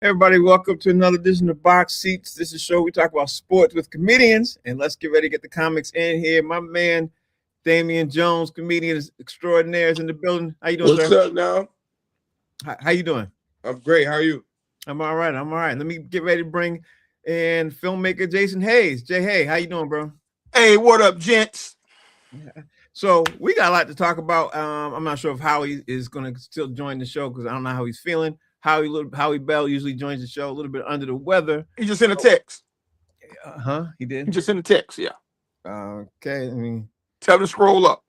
Everybody, welcome to another edition of Box Seats. This is a show we talk about sports with comedians, and let's get ready to get the comics in here. My man, Damian Jones, comedian extraordinaire, is in the building. How you doing, What's sir? up now? How you doing? I'm great. How are you? I'm all right. Let me get ready to bring in filmmaker Jason Hayes. Jay, hey, how you doing, bro? Hey, what up, gents? So we got a lot to talk about. I'm not sure if Howie is going to still join the show because I don't know how he's feeling. Howie Bell usually joins the show a little bit under the weather. He just sent a text. He did? He just sent a text, yeah. Okay, I mean, tell him to scroll up.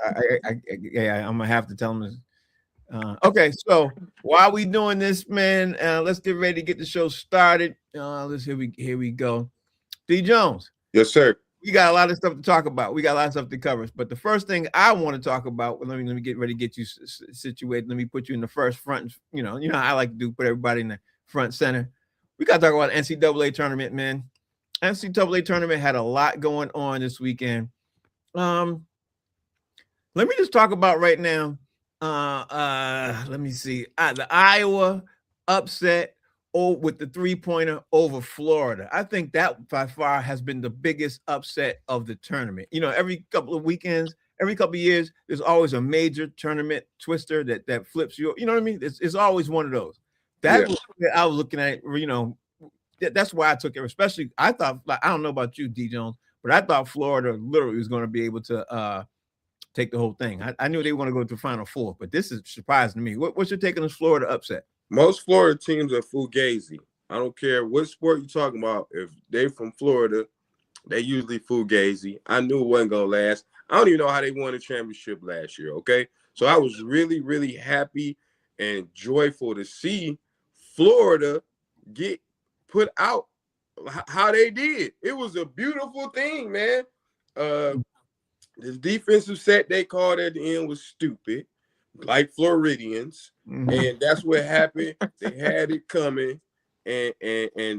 I'm gonna have to tell him. Okay, so while we doing this, man, let's get ready to get the show started. Here we go. D Jones. Yes, sir. We got a lot of stuff to talk about. We got a lot of stuff to cover. But the first thing I want to talk about, let me get ready to get you situated. Let me put you in the first front. You know how I like to do, put everybody in the front center. We got to talk about the NCAA tournament, man. NCAA tournament had a lot going on this weekend. Let me just talk about right now. Let me see. The Iowa upset with the 3-pointer over Florida. I think that by far has been the biggest upset of the tournament. You know, every couple of weekends, every couple of years, there's always a major tournament twister that flips you. You know what I mean? It's always one of those. That's what I was looking at. You know, that's why I took it. Especially, I thought, like, I don't know about you, D Jones, but I thought Florida literally was going to be able to take the whole thing. I knew they were going to go to the Final Four, but this is surprising to me. What's your take on this Florida upset? Most Florida teams are fugazi. I don't care what sport you're talking about. If they from Florida, they usually fugazi. I knew it wasn't going to last. I don't even know how they won the championship last year, okay? So I was really, really happy and joyful to see Florida get put out how they did. It was a beautiful thing, man. This defensive set they called at the end was stupid, like Floridians, and that's what happened. They had it coming, and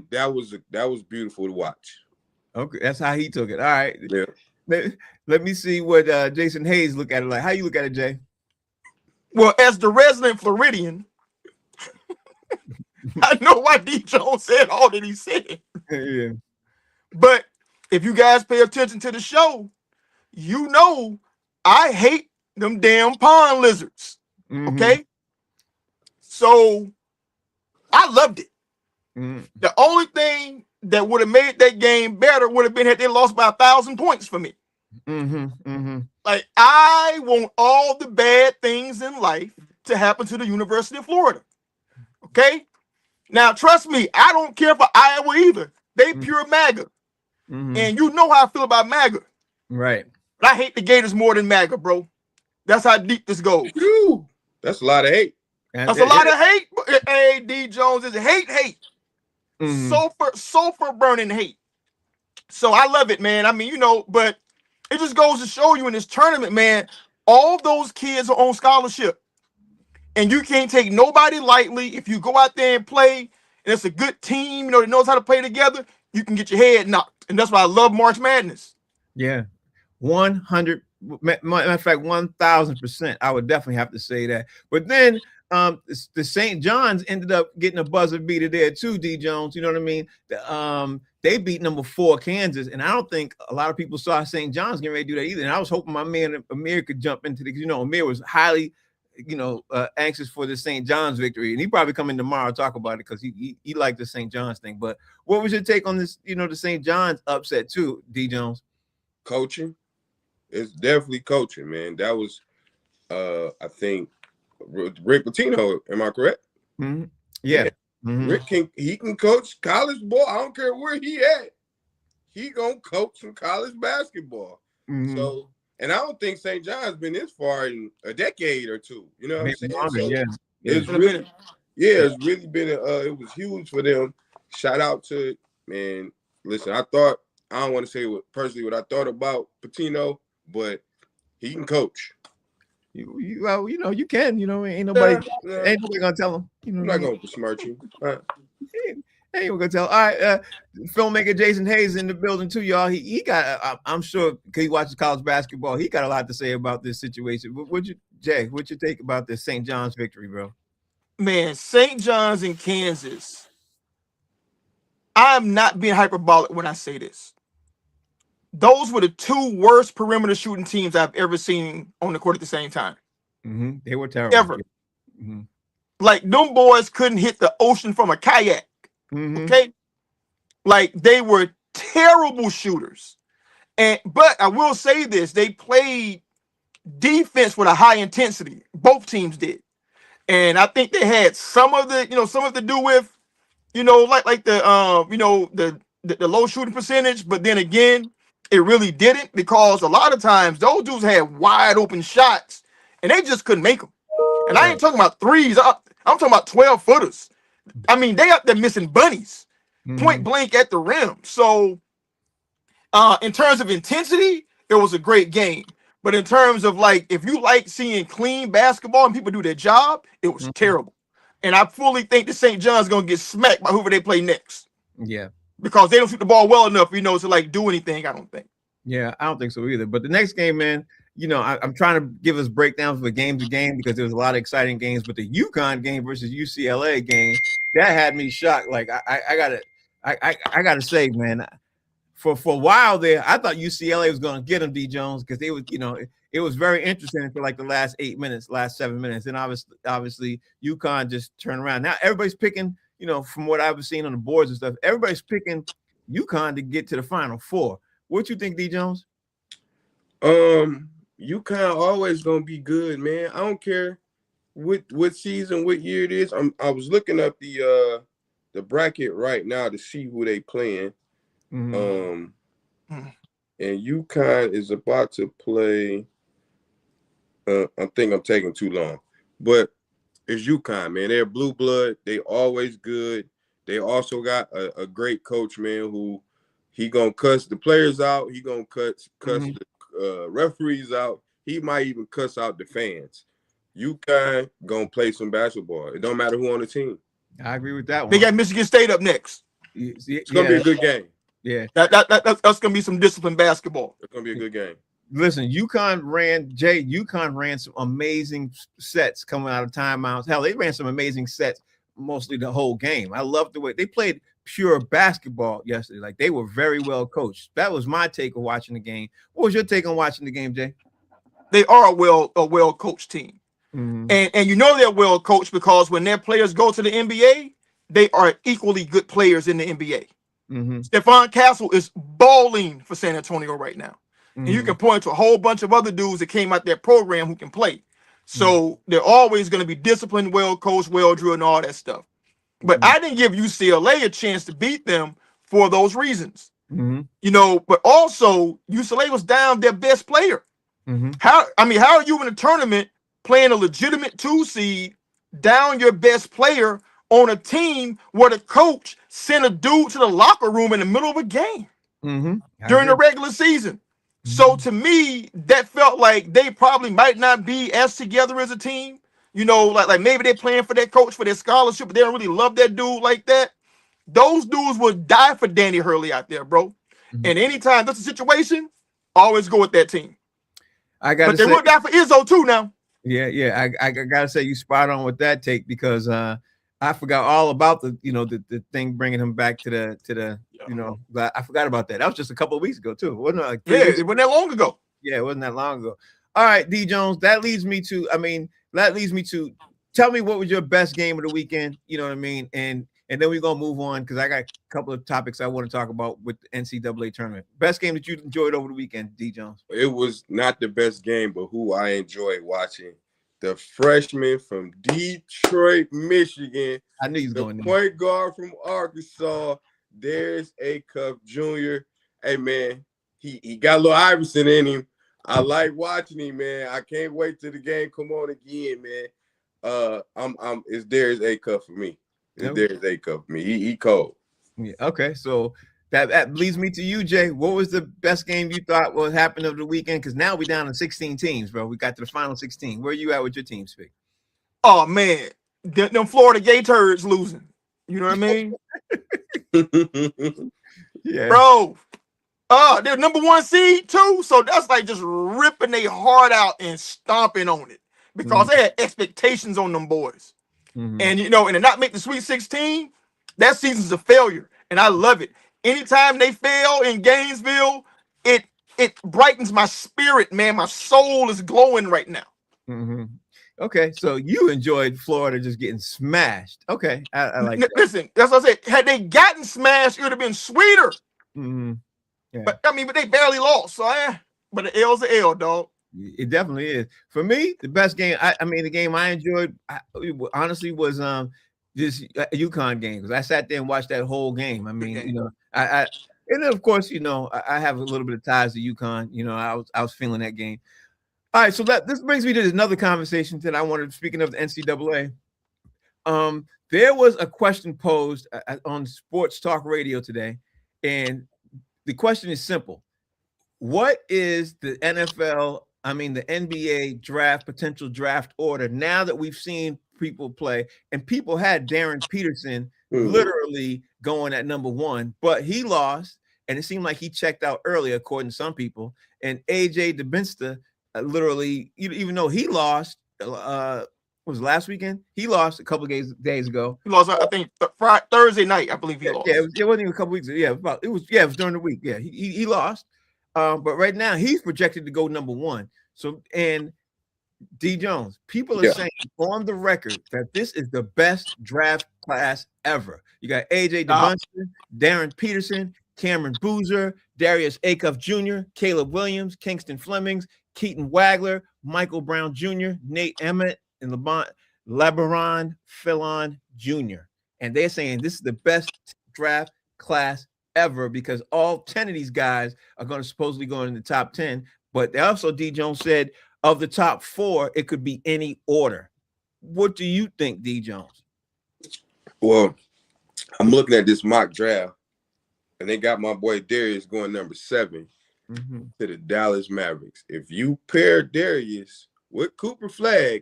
that was beautiful to watch. Okay, that's how he took it. All right. Yeah. Let me see what Jason Hayes look at it like. How you look at it, Jay? Well, as the resident Floridian, I know why D Jones said all that he said. Yeah. But if you guys pay attention to the show, you know I hate them damn pond lizards. Okay? So I loved it. The only thing that would have made that game better would have been had they lost by 1,000 points for me. Like, I want all the bad things in life to happen to the University of Florida. Okay? Now, trust me, I don't care for Iowa either. They pure MAGA. And you know how I feel about MAGA. Right. But I hate the Gators more than MAGA, bro. That's how deep this goes. Whew. That's a lot of hate. That's a lot of hate. Hey, D Jones is hate. Sulfur burning hate. So I love it, man. I mean, you know, but it just goes to show you in this tournament, man, all those kids are on scholarship. And you can't take nobody lightly. If you go out there and play, and it's a good team, you know, that knows how to play together, you can get your head knocked. And that's why I love March Madness. Yeah. 100, matter of fact, 1,000%. I would definitely have to say that. But then the St. John's ended up getting a buzzer beater there too, D Jones. You know what I mean? They beat number 4 Kansas, and I don't think a lot of people saw St. John's getting ready to do that either. And I was hoping my man Amir could jump into the, you know, Amir was highly, anxious for the St. John's victory, and he probably come in tomorrow and talk about it because he liked the St. John's thing. But what was your take on this? You know, the St. John's upset too, D Jones. Coaching. It's definitely coaching, man. That was, I think, Rick Pitino. Am I correct? Yeah. Rick can coach college ball. I don't care where he at. He gonna coach some college basketball. So, and I don't think St. John's been this far in a decade or two. You know what I'm saying? So it's really, it's really been it was huge for them. Shout out to, man. Listen, I don't want to say what I thought about Pitino, but he can coach. Well, you know, you can. You know, ain't nobody gonna tell him. You know, I'm not gonna besmirch you. Hey, we're gonna tell. All right, filmmaker Jason Hayes in the building too, y'all. He got. I'm sure because he watches college basketball, he got a lot to say about this situation. What's your take about this St. John's victory, bro? Man, St. John's in Kansas. I'm not being hyperbolic when I say this. Those were the two worst perimeter shooting teams I've ever seen on the court at the same time. They were terrible. Ever. Like, them boys couldn't hit the ocean from a kayak. Okay? Like, they were terrible shooters. But I will say this, they played defense with a high intensity. Both teams did. And I think they had some of the to do with, like the low shooting percentage, but then again, it really didn't, because a lot of times those dudes had wide open shots and they just couldn't make them. And I ain't talking about threes. I'm talking about 12 footers. I mean, they up there missing bunnies, point blank at the rim. So in terms of intensity, it was a great game. But in terms of, like, if you like seeing clean basketball and people do their job, it was terrible. And I fully think the St. John's going to get smacked by whoever they play next. Yeah. Because they don't shoot the ball well enough, to like do anything, I don't think. Yeah, I don't think so either. But the next game, man, I'm trying to give us breakdowns for game to game because there was a lot of exciting games. But the UConn game versus UCLA game, that had me shocked. Like, I gotta say, man, for a while there, I thought UCLA was going to get him, D Jones, because they was, it was very interesting for like the last 7 minutes. And obviously UConn just turned around. Now everybody's picking, from what I've seen on the boards and stuff, everybody's picking UConn to get to the Final Four. What you think, D Jones? UConn always gonna be good, man. I don't care what season, what year it is. I was looking up the bracket right now to see who they playing. And UConn is about to play. I think I'm taking too long, but it's UConn, man. They're blue blood. They always good. They also got a great coach, man, who he gonna cuss the players out. He gonna cuss the referees out. He might even cuss out the fans. UConn gonna play some basketball. It don't matter who on the team. I agree with that one. They got Michigan State up next. It's gonna be a good game. Yeah, that's gonna be some disciplined basketball. It's gonna be a good game. Listen, UConn ran some amazing sets coming out of timeouts. Hell, they ran some amazing sets mostly the whole game. I loved the way they played pure basketball yesterday. Like, they were very well coached. That was my take of watching the game. What was your take on watching the game, Jay? They are a well coached team. And they're well coached because when their players go to the NBA, they are equally good players in the NBA. Stephon Castle is balling for San Antonio right now. And you can point to a whole bunch of other dudes that came out their program who can play. So they're always going to be disciplined, well coached, well drilled, and all that stuff. But I didn't give UCLA a chance to beat them for those reasons. But also UCLA was down their best player. How are you in a tournament playing a legitimate 2 seed down your best player on a team where the coach sent a dude to the locker room in the middle of a game during the regular season? So to me, that felt like they probably might not be as together as a team. Like maybe they're playing for their coach for their scholarship, but they don't really love that dude like that. Those dudes would die for Danny Hurley out there, bro. And anytime that's a situation, always go with that team. But they would die for Izzo too now. Yeah. I gotta say you spot on with that take because I forgot all about the thing bringing him back to the I forgot about that. That was just a couple of weeks ago too, wasn't it? Like it wasn't that long ago. Yeah, it wasn't that long ago. All right, D Jones, that leads me to tell me what was your best game of the weekend, you know what I mean? And then we're gonna move on because I got a couple of topics I want to talk about with the NCAA tournament. Best game that you enjoyed over the weekend, D Jones? It was not the best game, but who I enjoyed watching. The freshman from Detroit, Michigan. I knew he was going there. Point guard from Arkansas. There's Acuff Jr. Hey, man, he got a little Iverson in him. I like watching him, man. I can't wait till the game come on again, man. It's Darius Acuff for me. Darius Acuff for me. He cold. Yeah. Okay, so that leads me to you, Jay. What was the best game you thought was happened over the weekend? Because now we're down to 16 teams, bro. We got to the final 16. Where are you at with your team, Speak? Oh, man. Them Florida Gators losing. You know what I mean? Yeah. Bro. They're number 1 seed, too. So that's like just ripping their heart out and stomping on it. Because they had expectations on them boys. And and to not make the Sweet 16, that season's a failure. And I love it. Anytime they fail in Gainesville, it brightens my spirit, man. My soul is glowing right now. Okay, so you enjoyed Florida just getting smashed. Okay, I like that. Listen, that's what I said. Had they gotten smashed, it would have been sweeter. Yeah. But they barely lost. So but the L's a L, dog. It definitely is. For me, the best game. The game I enjoyed honestly was this UConn game, because I sat there and watched that whole game. I mean, and then of course, I have a little bit of ties to UConn. I was feeling that game. All right, so this brings me to another conversation that I wanted. Speaking of the NCAA, there was a question posed on Sports Talk Radio today, and the question is simple: what is the the NBA potential draft order now that we've seen people play, and people had Darren Peterson literally going at number 1, but he lost, and it seemed like he checked out early, according to some people, and AJ DeBinsta literally, even though he lost, was last weekend? He lost a couple of days ago. He lost, I think, Thursday night. I believe he lost. Yeah, it wasn't even a couple weeks ago. Yeah, it was during the week. Yeah, he lost. But right now he's projected to go number 1. So, and D Jones, people are saying on the record that this is the best draft class ever. You got AJ DeBunster, Darren Peterson, Cameron Boozer, Darius Acuff Jr., Caleb Williams, Kingston Flemings, Keaton Wagler, Michael Brown Jr., Nate Emmett, and LeBron Philon Jr. And they're saying this is the best draft class ever because all 10 of these guys are going to supposedly go in the top 10. But they also, D. Jones said, of the top 4, it could be any order. What do you think, D. Jones? Well, I'm looking at this mock draft, and they got my boy Darius going number 7 to the Dallas Mavericks. If you pair Darius with Cooper Flagg,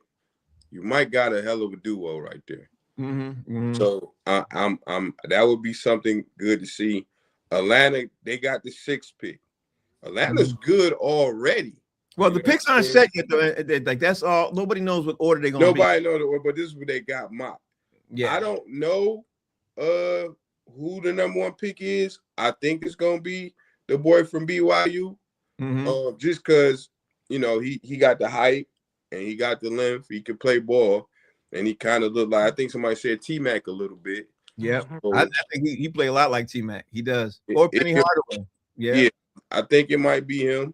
you might got a hell of a duo right there. So I'm that would be something good to see. Atlanta, they got the 6th pick. Atlanta's good already. Well, the picks aren't set yet, though. Like, that's all. Nobody knows what order they're going to be. Nobody knows the order, but this is what they got mocked. Yeah. I don't know who the number 1 pick is. I think it's going to be the boy from BYU. Just because, he got the height and he got the length. He can play ball. And he kind of looked like, I think somebody said T-Mac a little bit. Yeah. So, I think he play a lot like T-Mac. He does. Or Penny Hardaway. Yeah. I think it might be him.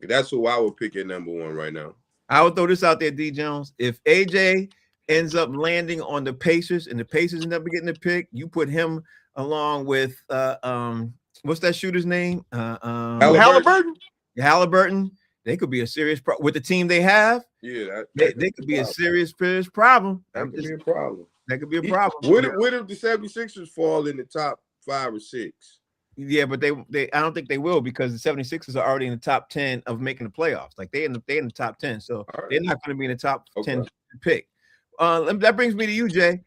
That's who I would pick at number 1 right now. I would throw this out there, D. Jones. If AJ ends up landing on the Pacers and the Pacers end up getting the pick, you put him along with what's that shooter's name? Halliburton. They could be a serious problem with the team they have. Yeah, they could be a serious problem. That could be a problem. That could be a problem. What if the 76ers fall in the top 5 or 6? Yeah, but they I don't think they will, because the 76ers are already in the top 10 of making the playoffs. Like they're in the top 10, so they're not going to be in the top 10 pick. That brings me to you, Jay.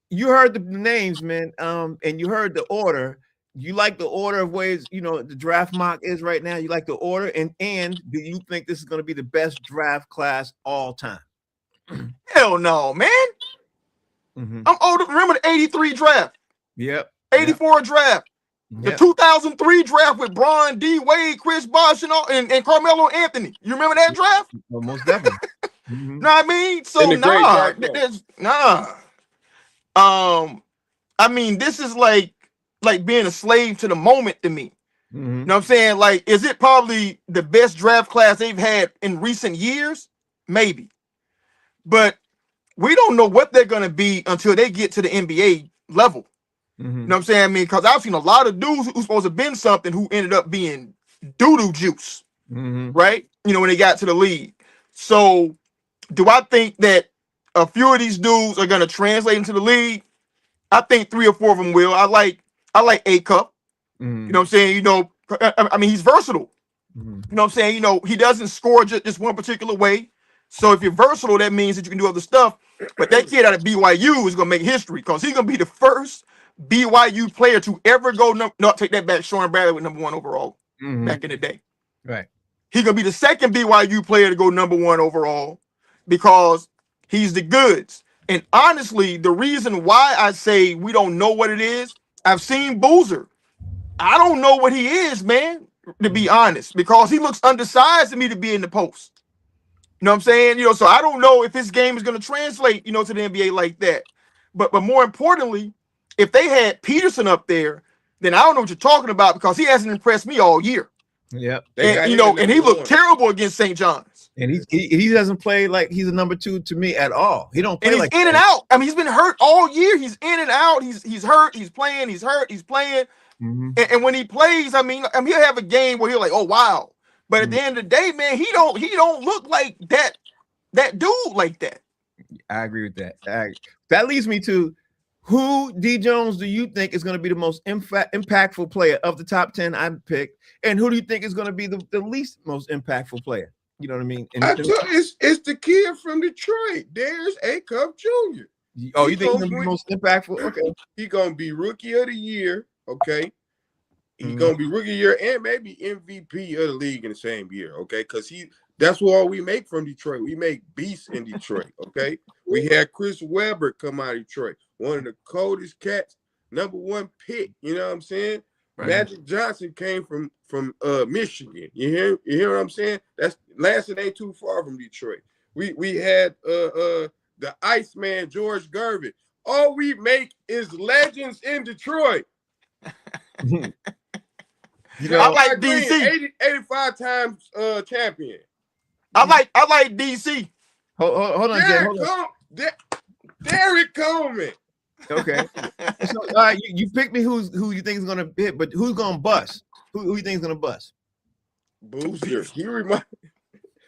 You heard the names, man, and you heard the order. You like the order of ways, the draft mock is right now. You like the order, and do you think this is going to be the best draft class all time? Hell no, man. I'm older. Remember the 83 draft? Yep. 84 draft. The 2003 draft with Bron, D. Wade, Chris Bosh, and Carmelo Anthony. You remember that draft? Well, most definitely. Know what I mean? So nah. I mean, this is like being a slave to the moment to me. You know what I'm saying? Like, is it probably the best draft class they've had in recent years? Maybe. But we don't know what they're going to be until they get to the NBA level. You know what I'm saying? I mean, because I've seen a lot of dudes who's supposed to have been something who ended up being doo-doo juice, right? When they got to the league. So do I think that a few of these dudes are going to translate into the league? I think 3 or 4 of them will. I like Acuff. You know what I'm saying? I mean, he's versatile. You know what I'm saying? He doesn't score just one particular way. So if you're versatile, that means that you can do other stuff. But that kid out of BYU is going to make history, because he's going to be the first BYU player to ever go take that back. Sean Bradley with number 1 overall back in the day. Right. He's going to be the second BYU player to go number 1 overall, because he's the goods. And honestly, the reason why I say we don't know what it is, I've seen Boozer. I don't know what he is, man, to be honest, because he looks undersized to me to be in the post. You know what I'm saying? You know, so I don't know if his game is going to translate, you know, to the NBA like that. But more importantly, if they had Peterson up there, then I don't know what you're talking about because he hasn't impressed me all year. Yep. And, you know, and he looked terrible against St. John's. And he doesn't play like he's a number 2 to me at all. He don't play and he's like in and out. I mean, he's been hurt all year. He's in and out. He's hurt. He's playing. He's hurt. He's playing. Mm-hmm. And when he plays, I mean, he'll have a game where he'll like, oh wow. But at the end of the day, man, he don't look like that dude like that. I agree with that. That leads me to who, D. Jones, do you think is going to be the most impactful player of the top 10 I picked, and who do you think is going to be the least most impactful player? You know what I mean? It's the kid from Detroit, Darius Acuff Jr. Oh, you think he's going to be the most impactful? Okay. He's going to be Rookie of the Year, okay? He's going to be Rookie of the Year and maybe MVP of the league in the same year, okay? Because that's what all we make from Detroit. We make beasts in Detroit, okay? We had Chris Webber come out of Detroit, one of the coldest cats, number 1 pick, you know what I'm saying? Right. Magic Johnson came from Michigan. You hear what I'm saying? That's Lansing ain't too far from Detroit. We had the Iceman George Gervin. All we make is legends in Detroit. You know, I like DC. 85 times champion. I like DC. Hold on, Derek Coleman. Okay. So, all right, you pick me who you think is gonna hit, but who's gonna bust? Who you think is gonna bust? Boozer.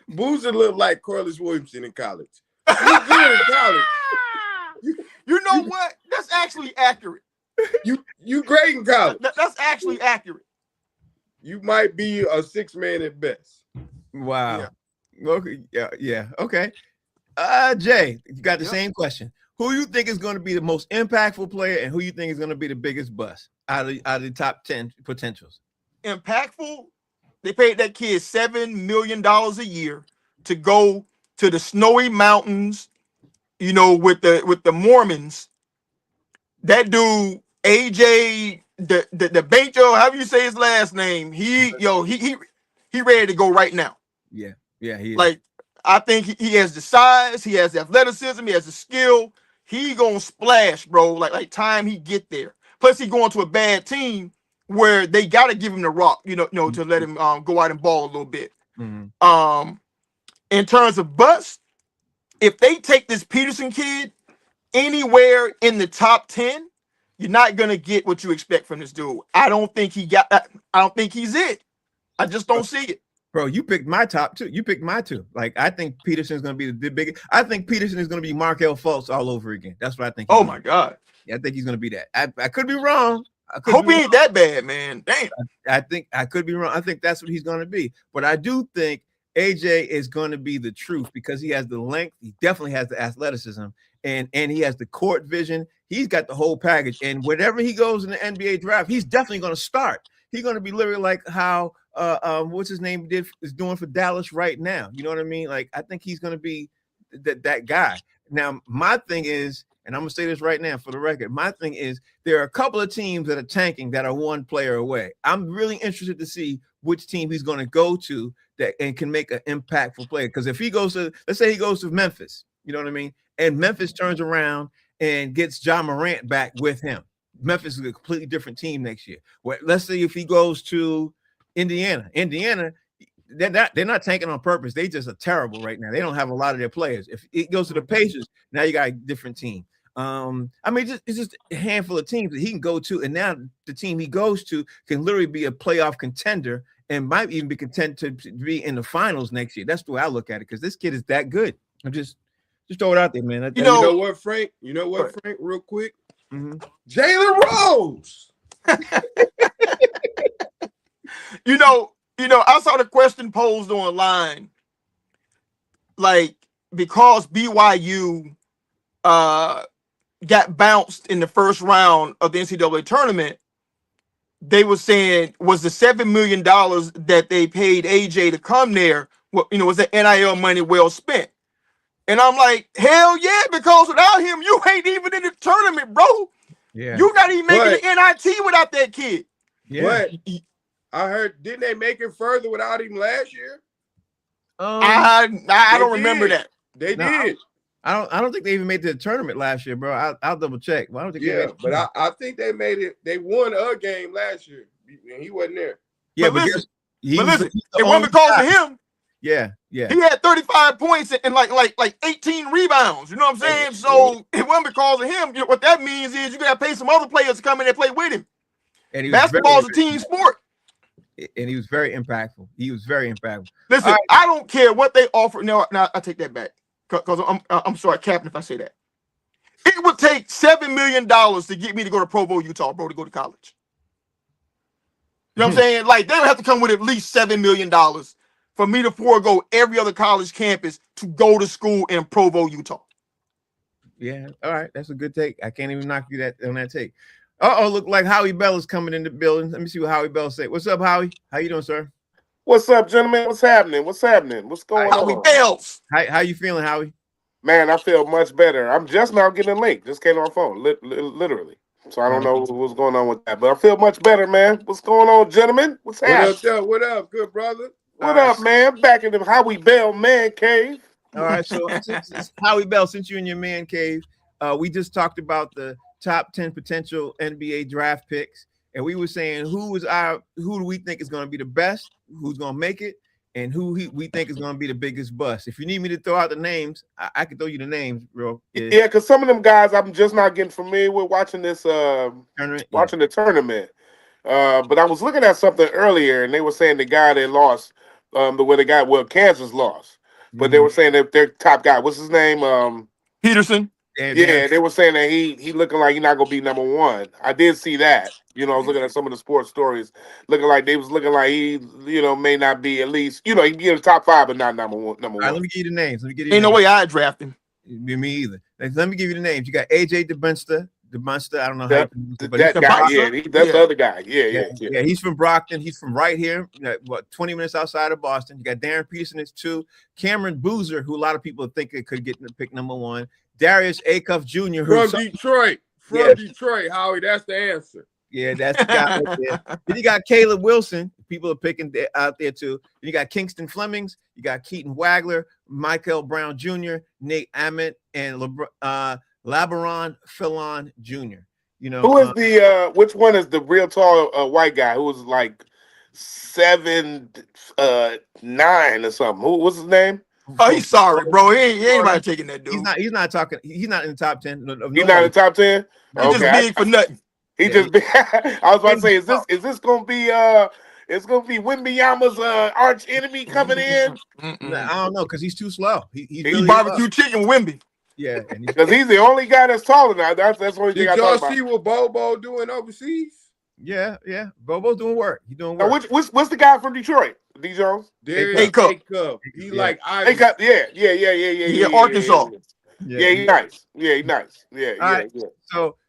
Boozer looked like Corliss Williamson in college. He's good in college. You know what? That's actually accurate. You great in college. That's actually accurate. You might be a 6-man at best. Wow. Yeah. Okay. Yeah. Okay. Jay, you got the same question. Who you think is going to be the most impactful player, and who you think is going to be the biggest bust out of the top 10 potentials? Impactful. They paid that kid $7 million a year to go to the snowy mountains, you know, with the Mormons. That dude, AJ, the Bencho, however you say his last name, he ready to go right now. Yeah, he is. Like, I think he has the size, he has the athleticism, he has the skill. He gonna splash, bro. Like time he get there. Plus, he going to a bad team where they gotta give him the rock, you know, to let him go out and ball a little bit. Mm-hmm. In terms of bust, if they take this Peterson kid anywhere in the top 10, you're not gonna get what you expect from this dude. I don't think he's it. I just don't see it. Bro, you picked my top 2. You picked my 2. Like, I think Peterson is going to be the biggest. I think Peterson is going to be Markelle Fultz all over again. That's what I think. Oh, my God. Yeah, I think he's going to be that. I could be wrong. Hope he ain't that bad, man. Damn. I think I could be wrong. I think that's what he's going to be. But I do think AJ is going to be the truth because he has the length. He definitely has the athleticism. And he has the court vision. He's got the whole package. And wherever he goes in the NBA draft, he's definitely going to start. He's going to be literally like how what's his name is doing for Dallas right now. You know what I mean? Like, I think he's going to be that guy. Now, my thing is, and I'm going to say this right now for the record, my thing is there are a couple of teams that are tanking that are one player away. I'm really interested to see which team he's going to go to that and can make an impactful player. Because if he goes to, let's say he goes to Memphis, you know what I mean? And Memphis turns around and gets Ja Morant back with him. Memphis is a completely different team next year. Well, let's say if he goes to Indiana, they're not tanking on purpose. They just are terrible right now. They don't have a lot of their players. If it goes to the Pacers, now you got a different team. I mean, it's just a handful of teams that he can go to, and now the team he goes to can literally be a playoff contender and might even be content to be in the finals next year. That's the way I look at it because this kid is that good. I'm just throw it out there, man. You know what, Frank? Frank? Real quick, Jalen Rose. You know, I saw the question posed online, like, because BYU got bounced in the first round of the NCAA tournament, they were saying, was the $7 million that they paid AJ to come there, was the NIL money well spent? And I'm like, hell yeah, because without him, you ain't even in the tournament, bro. Yeah. You're not even making the NIT without that kid. Yeah. But I heard, didn't they make it further without him last year? I don't remember that. They No, did. I don't think they even made the tournament last year, bro. I'll double check. Well, I don't think they Yeah, made but I think they made it. They won a game last year, and he wasn't there. Yeah, but listen, he's it the wasn't only because guy. of him. Yeah. He had 35 points and like 18 rebounds. You know what I'm saying? So it wasn't because of him. What that means is you gotta pay some other players to come in and play with him. And Basketball is a team sport. And he was very impactful. Listen, right. I don't care what they offer. No, I take that back. Because I'm sorry, Captain, if I say that. It would take $7 million to get me to go to Provo, Utah, bro, to go to college. You know what I'm saying? Like, they would have to come with at least $7 million for me to forego every other college campus to go to school in Provo, Utah. Yeah, all right. That's a good take. I can't even knock you on that take. Look like Howie Bell is coming in the building. Let me see what Howie Bell say. What's up, Howie? How you doing, sir? What's up, gentlemen? What's happening? What's going Howie on? Bells. How you feeling, Howie? Man, I feel much better. I'm just now getting a link. Just came on my phone, literally. So I don't know what's going on with that, but I feel much better, man. What's going on, gentlemen? What's happening? What up, good brother? What up, man? Back in the Howie Bell man cave. All right, so since Howie Bell, since you're in your man cave, we just talked about the top 10 potential NBA draft picks, and we were saying who do we think is going to be the best, who's going to make it, and who we think is going to be the biggest bust. If you need me to throw out the names, I can throw you the names, bro. Yeah, because some of them guys I'm just not getting familiar with watching this tournament. The tournament. But I was looking at something earlier, and they were saying the guy that lost, Kansas lost. But they were saying that their top guy, what's his name? Peterson. Yeah, they were saying that he looking like he's not gonna be number one. I did see that. You know, I was looking at some of the sports stories, looking like he, may not be at least, he can be in the top 5, but not number one. All right, let me give you the names. Ain't no way I'd draft him. Me either. Let me give you the names. You got AJ DeBunster. I don't know how but that guy. That's the other guy. Yeah. He's from Brockton. He's from right here, 20 minutes outside of Boston. You got Darren Peterson is 2. Cameron Boozer, who a lot of people think it could get pick number 1. Darius Acuff Jr. From Detroit. Detroit, Howie. That's the answer. Yeah, that's the guy right there. Then you got Caleb Wilson. People are picking out there too. Then you got Kingston Flemings. You got Keaton Wagler, Michael Brown Jr., Nate Ament, and LeBron Fillon Jr. Who is which one is the real tall white guy who was like 7'9" or something? What's his name? Oh, he's sorry, bro. He ain't anybody taking that dude. He's not talking. He's not in the top 10. He's not in the top 10. He's just big for nothing. He just big. I was about to say, is this gonna be it's gonna be Wembanyama's arch enemy coming in? I don't know, because he's too slow. He's really barbecue chicken Wemby. Yeah, because he's the only guy that's taller now. That's the only thing I thought about. Did y'all see what Bobo doing overseas? Yeah. Bobo's doing work. He's doing work. Now, what's the guy from Detroit? D. Jones? Acuff. He like Acuff. Yeah. Arkansas. Yeah, he's nice. Yeah, he's nice. Yeah.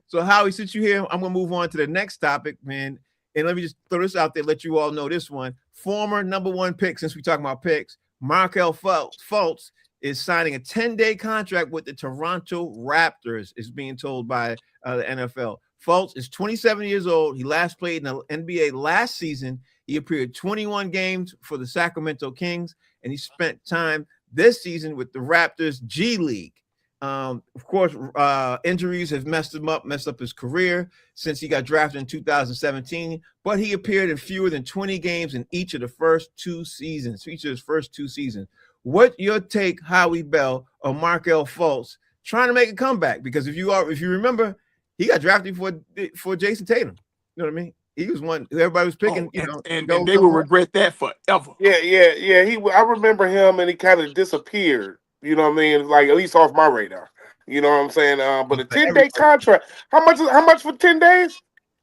So Howie, since you're here, I'm gonna move on to the next topic, man. And let me just throw this out there, let you all know this one. Former number 1 pick, since we're talking about picks, Markelle Fultz is signing a 10-day contract with the Toronto Raptors, is being told by the NFL. Fultz is 27 years old. He last played in the NBA last season. He appeared 21 games for the Sacramento Kings, and he spent time this season with the Raptors G League. Of course, injuries have messed up his career since he got drafted in 2017, but he appeared in fewer than 20 games in each of his first 2 seasons. What your take, Howie Bell, or Markelle Fultz trying to make a comeback? Because if you remember, he got drafted for Jason Tatum. You know what I mean? He was one who everybody was picking. And they will regret that forever. Yeah. I remember him, and he kind of disappeared. You know what I mean? Like, at least off my radar. You know what I'm saying? But a 10-day contract. How much for 10 days?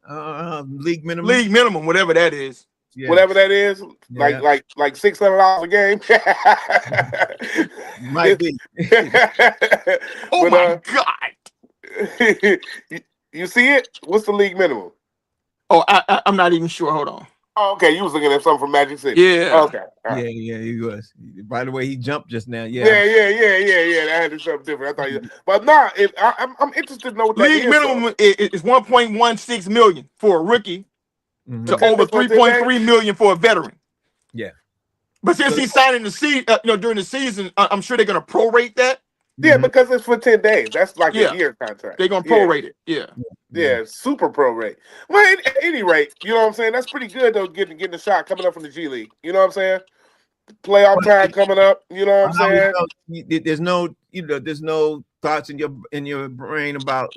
League minimum. League minimum, whatever that is. Yeah. Whatever that is, like $600 a game. Might be. Oh my God! You see it? What's the league minimum? Oh, I'm not even sure. Hold on. Oh, okay. You was looking at something from Magic City. Yeah. Okay. All right. Yeah, he was. By the way, he jumped just now. Yeah. That had to be something different. I thought you, but nah. I'm interested to know what that League is, minimum is 1.16 million for a rookie Mhm. to Okay, over that's what they 3.3 million for a veteran. Yeah. But since he's signing the season, during the season, I'm sure they're gonna prorate that. Yeah, Mhm. because it's for 10 days. That's like Yeah. a year contract. They're gonna Yeah. prorate it. Yeah. Yeah, super prorate. Well, at any rate, you know what I'm saying? That's pretty good though, getting a shot coming up from the G League. You know what I'm saying? Playoff time coming up. You know what I'm saying? There's no thoughts in your brain about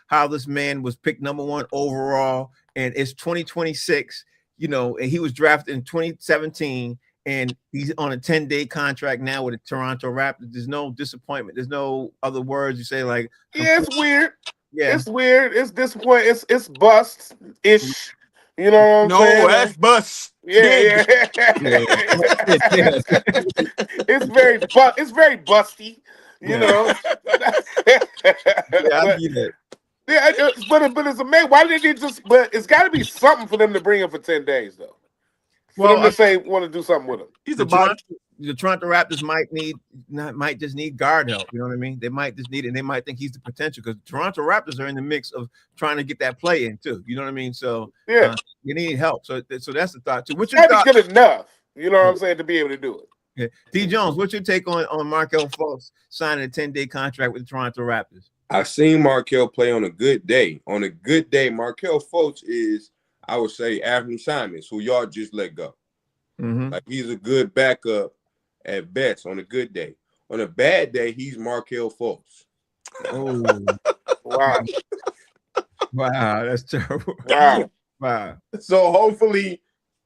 how this man was picked number 1 overall, and it's 2026. And he was drafted in 2017, and he's on a 10-day contract now with the Toronto Raptors. There's no disappointment. There's no other words you say like. Yeah, it's weird. Yeah, It's weird. It's disappointing. It's bust-ish. You know what I'm No, saying? that's bust. Yeah. It's very busty. You know. I get it. Yeah, but it's amazing. Why did they just? But it's got to be something for them to bring him for 10 days, though. For them to say want to do something with him. He's a body. The Toronto Raptors might just need guard help. You know what I mean? They might just need it. And they might think he's the potential, because Toronto Raptors are in the mix of trying to get that play in too. You know what I mean? So Yeah, you need help. So that's the thought too. What's your gotta thought? be good enough. You know what I'm saying, to be able to do it. Yeah. D. Jones, what's your take on Markelle Fultz signing a 10-day contract with the Toronto Raptors? I've seen Markelle play on a good day. On a good day, Markelle Fultz is, I would say, Anthony Simons, who y'all just let go. Mm-hmm. Like, he's a good backup at best on a good day. On a bad day, he's Markelle Fultz. Oh, Wow. wow, that's terrible. Wow. Wow. So hopefully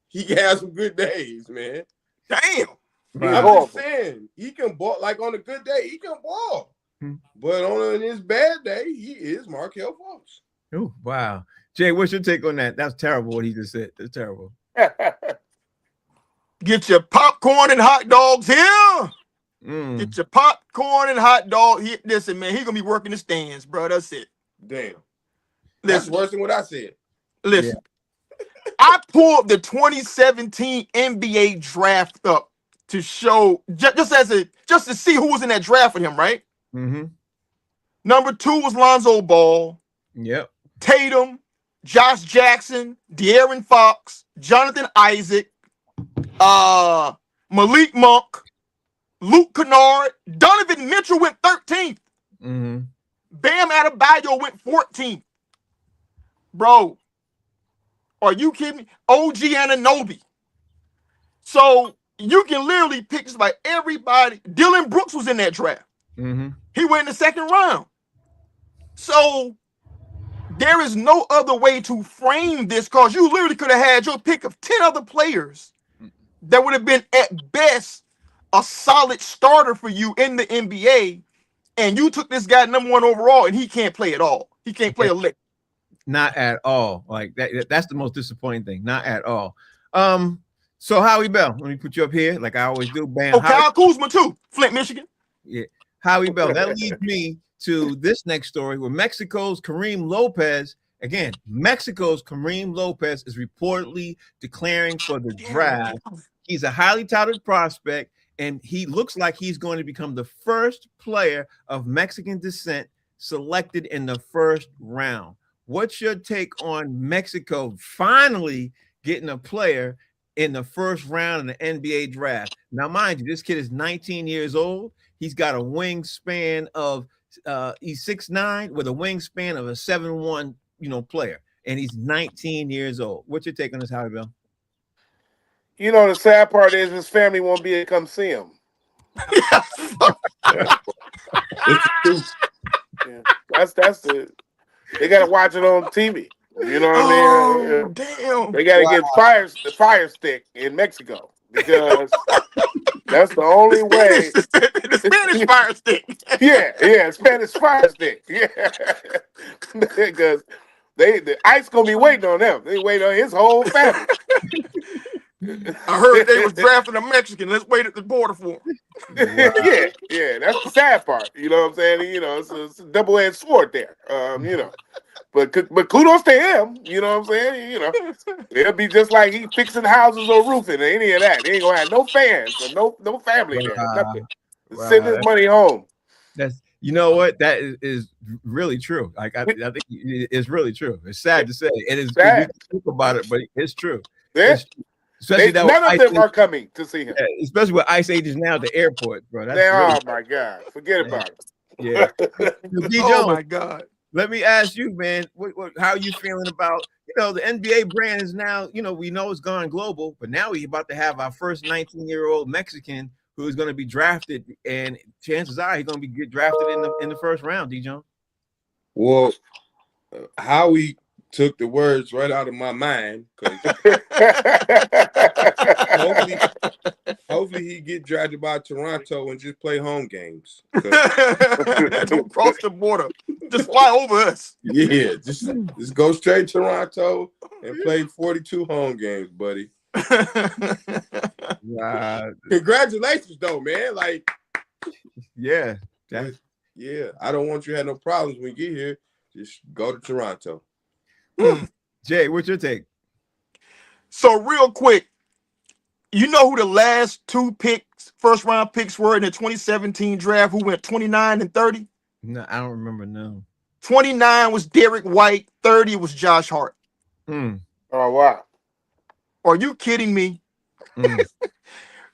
he can have some good days, man. Damn. Wow. I'm Horrible. just saying, he can ball. Like, on a good day, he can ball. Hmm. But on his bad day, he is Markelle Fultz. Oh, wow. Jay, what's your take on that? That's terrible what he just said. That's terrible. Get your popcorn and hot dogs here. Mm. Get your popcorn and hot dog. Listen, man, he's gonna be working the stands, bro. That's it. Damn. That's Listen, worse than what I said. listen. I pulled the 2017 NBA draft up to show just to see who was in that draft with him, right? Mm-hmm. Number 2 was Lonzo Ball, Yep. Tatum, Josh Jackson, De'Aaron Fox, Jonathan Isaac, Malik Monk, Luke Kennard, Donovan Mitchell went 13th. Mm-hmm. Bam Adebayo went 14th. Bro, are you kidding me? OG Anunoby. So you can literally pick just like everybody. Dylan Brooks was in that draft. Mm-hmm. He went in the 2nd round. So there is no other way to frame this, because you literally could have had your pick of 10 other players that would have been at best a solid starter for you in the NBA, and you took this guy number 1 overall, and he can't play at all. He can't play a lick. Not at all. Like that's the most disappointing thing. Not at all. So Howie Bell, let me put you up here, like I always do. Bam. Oh, Kyle Kuzma too, Flint, Michigan. Yeah, Howie Bell. That leads me to this next story, where Mexico's Kareem Lopez, again, Mexico's Kareem Lopez is reportedly declaring for the draft. He's a highly touted prospect, and he looks like he's going to become the first player of Mexican descent selected in the 1st round. What's your take on Mexico finally getting a player in the 1st round in the NBA draft? Now, mind you, this kid is 19 years old. He's got a wingspan of he's 6'9" with a wingspan of a 7'1", player, and he's 19 years old. What's your take on this, Howie Bell? You know, the sad part is his family won't be able to come see him. Yeah, that's the. They gotta watch it on TV. You know what I mean? Oh, damn. They gotta get the fire stick in Mexico, because that's the only way. The Spanish fire stick. Yeah, Spanish fire stick. Yeah, because the ICE gonna be waiting on them. They wait on his whole family. I heard they was drafting a Mexican. Let's wait at the border for him. Yeah, that's the sad part. You know what I'm saying? It's a double-edged sword there. But kudos to him. You know what I'm saying? You know, it'll be just like he fixing houses or roofing or any of that. He ain't gonna have no fans or no family there. Nothing. Send his money home. That's you know what that is really true. Like I think it's really true. It's sad to say. It is sad. Think about it, but it's true. Yeah. Especially none of them are coming to see him. Yeah, especially with Ice Ages now at the airport, bro. That's oh my God. Forget about it. Yeah. D. Jones, oh my God. Let me ask you, man, how are you feeling about, the NBA brand is now, we know it's gone global, but now we're about to have our first 19-year-old Mexican who's going to be drafted, and chances are he's going to be drafted in the first round, D. Jones. Well, Howie took the words right out of my mind. Hopefully he get drafted by Toronto and just play home games. Don't cross the border. Just fly over us. Yeah, just go straight to Toronto and play 42 home games, buddy. Congratulations, though, man. Like, yeah. Yeah, I don't want you to have no problems when you get here. Just go to Toronto. Jay, what's your take? So real quick, you know who the last two first round picks were in the 2017 draft who went 29 and 30? No, I don't remember. No. 29 was Derek White, 30 was Josh Hart. Oh wow. Are you kidding me?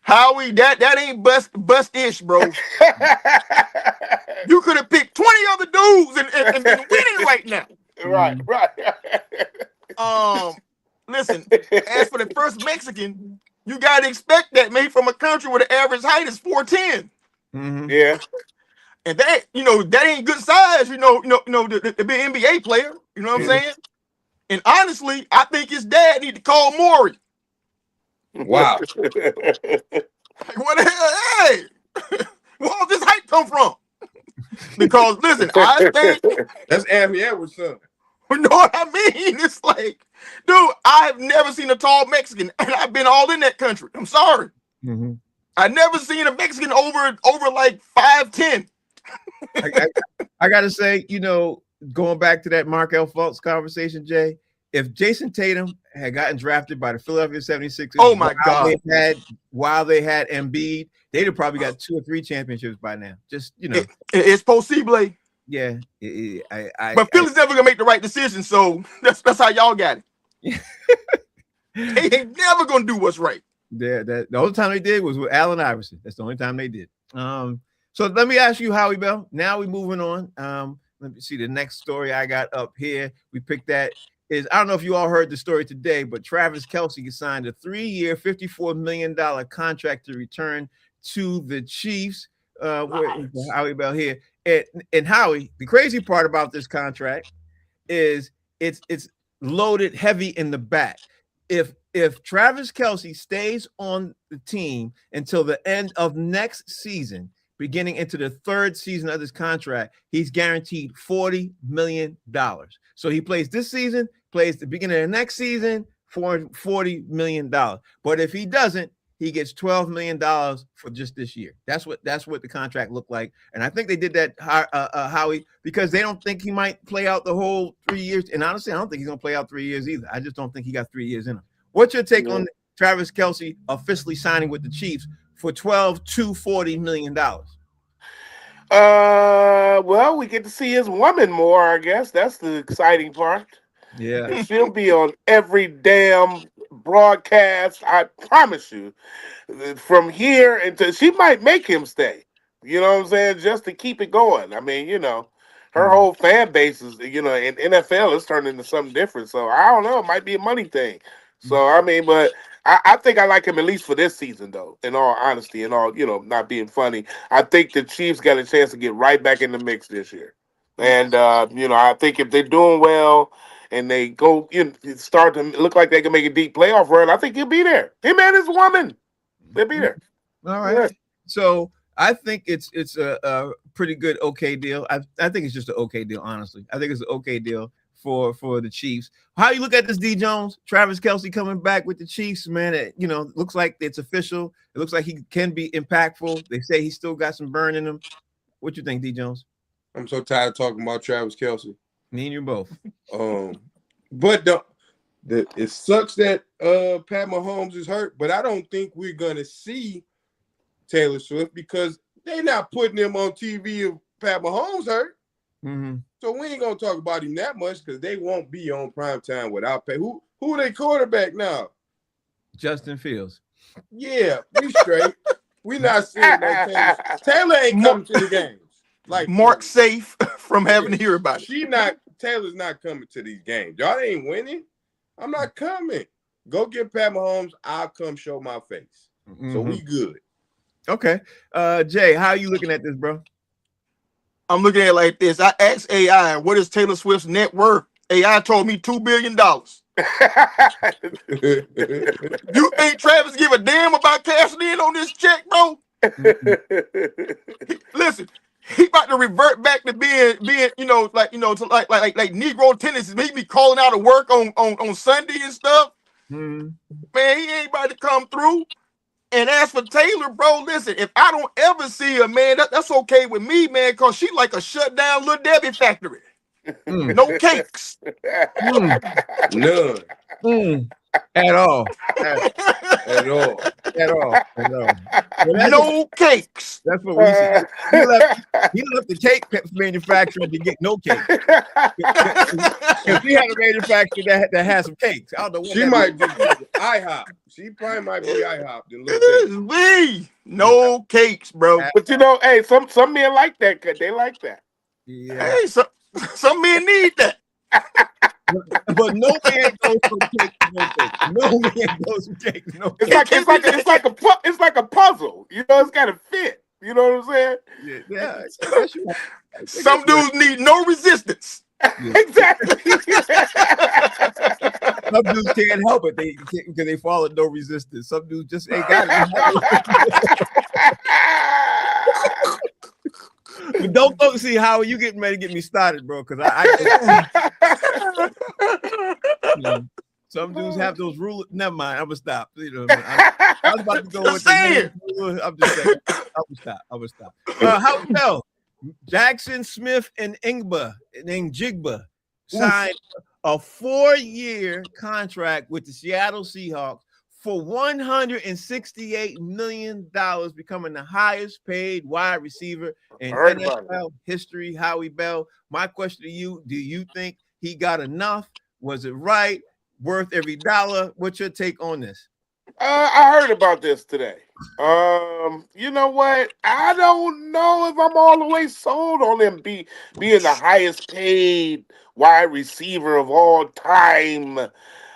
Howie, that ain't bust-ish, bro. You could have picked 20 other dudes and been winning right now. Right. Listen, as for the first Mexican, you gotta expect that made from a country where the average height is 4'10". Yeah. And that, that ain't good size, to be an NBA player. You know what I'm saying? And honestly, I think his dad need to call Maury. Wow. Like, what the hell? Hey, where all this hype come from? Because listen, I think that's Anthony Edwards' son. You know what I mean? It's like, dude, I've never seen a tall Mexican, and I've been all in that country. I'm sorry. I've never seen a Mexican over like 5'10". I gotta say, going back to that Markelle Fultz conversation, Jay, if Jason Tatum had gotten drafted by the Philadelphia 76ers, oh my God, while they had Embiid, they'd have probably got 2 or 3 championships by now. Just it's possible. Yeah, but Philly's never gonna make the right decision, so that's how y'all got it. They ain't never gonna do what's right. The only time they did was with Allen Iverson. That's the only time they did. So let me ask you, Howie Bell. Now we're moving on. Let me see the next story I got up here. We picked that. I don't know if you all heard the story today, but Travis Kelce signed a 3-year, $54 million contract to return to the Chiefs. Howie Bell here. And Howie, the crazy part about this contract is it's loaded heavy in the back. If Travis Kelce stays on the team until the end of next season, beginning into the 3rd season of this contract, he's guaranteed $40 million. So he plays this season, plays the beginning of the next season for $40 million. But if he doesn't, he gets $12 million for just this year. That's what the contract looked like. And I think they did that, Howie, because they don't think he might play out the whole 3 years. And honestly, I don't think he's going to play out 3 years either. I just don't think he got 3 years in him. What's your take on Travis Kelce officially signing with the Chiefs for $12 to $40 million? Well, we get to see his woman more, I guess. That's the exciting part. Yeah. And she'll be on every damn broadcast, I promise you. From here until she might make him stay. You know what I'm saying? Just to keep it going. I mean, her whole fan base is, in NFL is turning into something different. So I don't know. It might be a money thing. So I mean, but I think I like him at least for this season, though, in all honesty and all, not being funny. I think the Chiefs got a chance to get right back in the mix this year. And, I think if they're doing well and they go, start to look like they can make a deep playoff run, I think he'll be there. Him and his woman, they'll be there. All right. Yeah. So I think it's a pretty good, okay deal. I think it's just an okay deal, honestly. I think it's an okay deal for the Chiefs. How you look at this, D. Jones? Travis Kelce coming back with the Chiefs, man. It looks like it's official. It looks like he can be impactful. They say he's still got some burn in him. What you think, D. Jones? I'm so tired of talking about Travis Kelce. Me and you both. But it sucks that Pat Mahomes is hurt, but I don't think we're gonna see Taylor Swift because they're not putting him on TV if Pat Mahomes hurt. Mm-hmm. So we ain't gonna talk about him that much because they won't be on prime time without Pat. Who they quarterback now? Justin Fields. Yeah, we straight. We not seeing no Taylor. Taylor ain't coming to the games. Like Mark safe from having to hear about it. Taylor's not coming to these games. Y'all ain't winning. I'm not coming. Go get Pat Mahomes. I'll come show my face. Mm-hmm. So we good. Okay. Jay, how are you looking at this, bro? I'm looking at it like this. I asked AI, what is Taylor Swift's net worth? AI told me $2 billion. You think Travis give a damn about cashing in on this check, bro? Listen, he about to revert back to being, like Negro tendencies. He be calling out of work on Sunday and stuff. Mm-hmm. Man, he ain't about to come through. And as for Taylor, bro, listen, if I don't ever see her, man, that's okay with me, man, because she like a shut down Little Debbie factory. No cakes. None. At all. At all. Well, no cakes. That's what we said. He left the cake manufacturer to get no cake. If he had a manufacturer that has some cakes, I don't know what she might do IHOP. She probably might be IHOP. We no cakes, bro. But hey, some men like that. They like that. Yeah. Hey, some men need that. But no man goes from cake to no cake. No man goes from cake to no cake. It's like a puzzle. It's got to fit. You know what I'm saying? Yeah. Some dudes need no resistance. Yeah. Exactly. Some dudes can't help it. Because they fall at no resistance. Some dudes just ain't got it. But don't see how you getting ready to get me started, bro. Because some dudes have those rules. Never mind. I'm gonna stop. I was about to go with the I'm just saying. I would stop. How about Jackson Smith and Njigba signed a 4-year contract with the Seattle Seahawks for $168 million, becoming the highest paid wide receiver in NFL history. Howie Bell, my question to you, do you think he got enough? Was it right? Worth every dollar? What's your take on this? I heard about this today. You know what? I don't know if I'm all the way sold on him being the highest paid wide receiver of all time.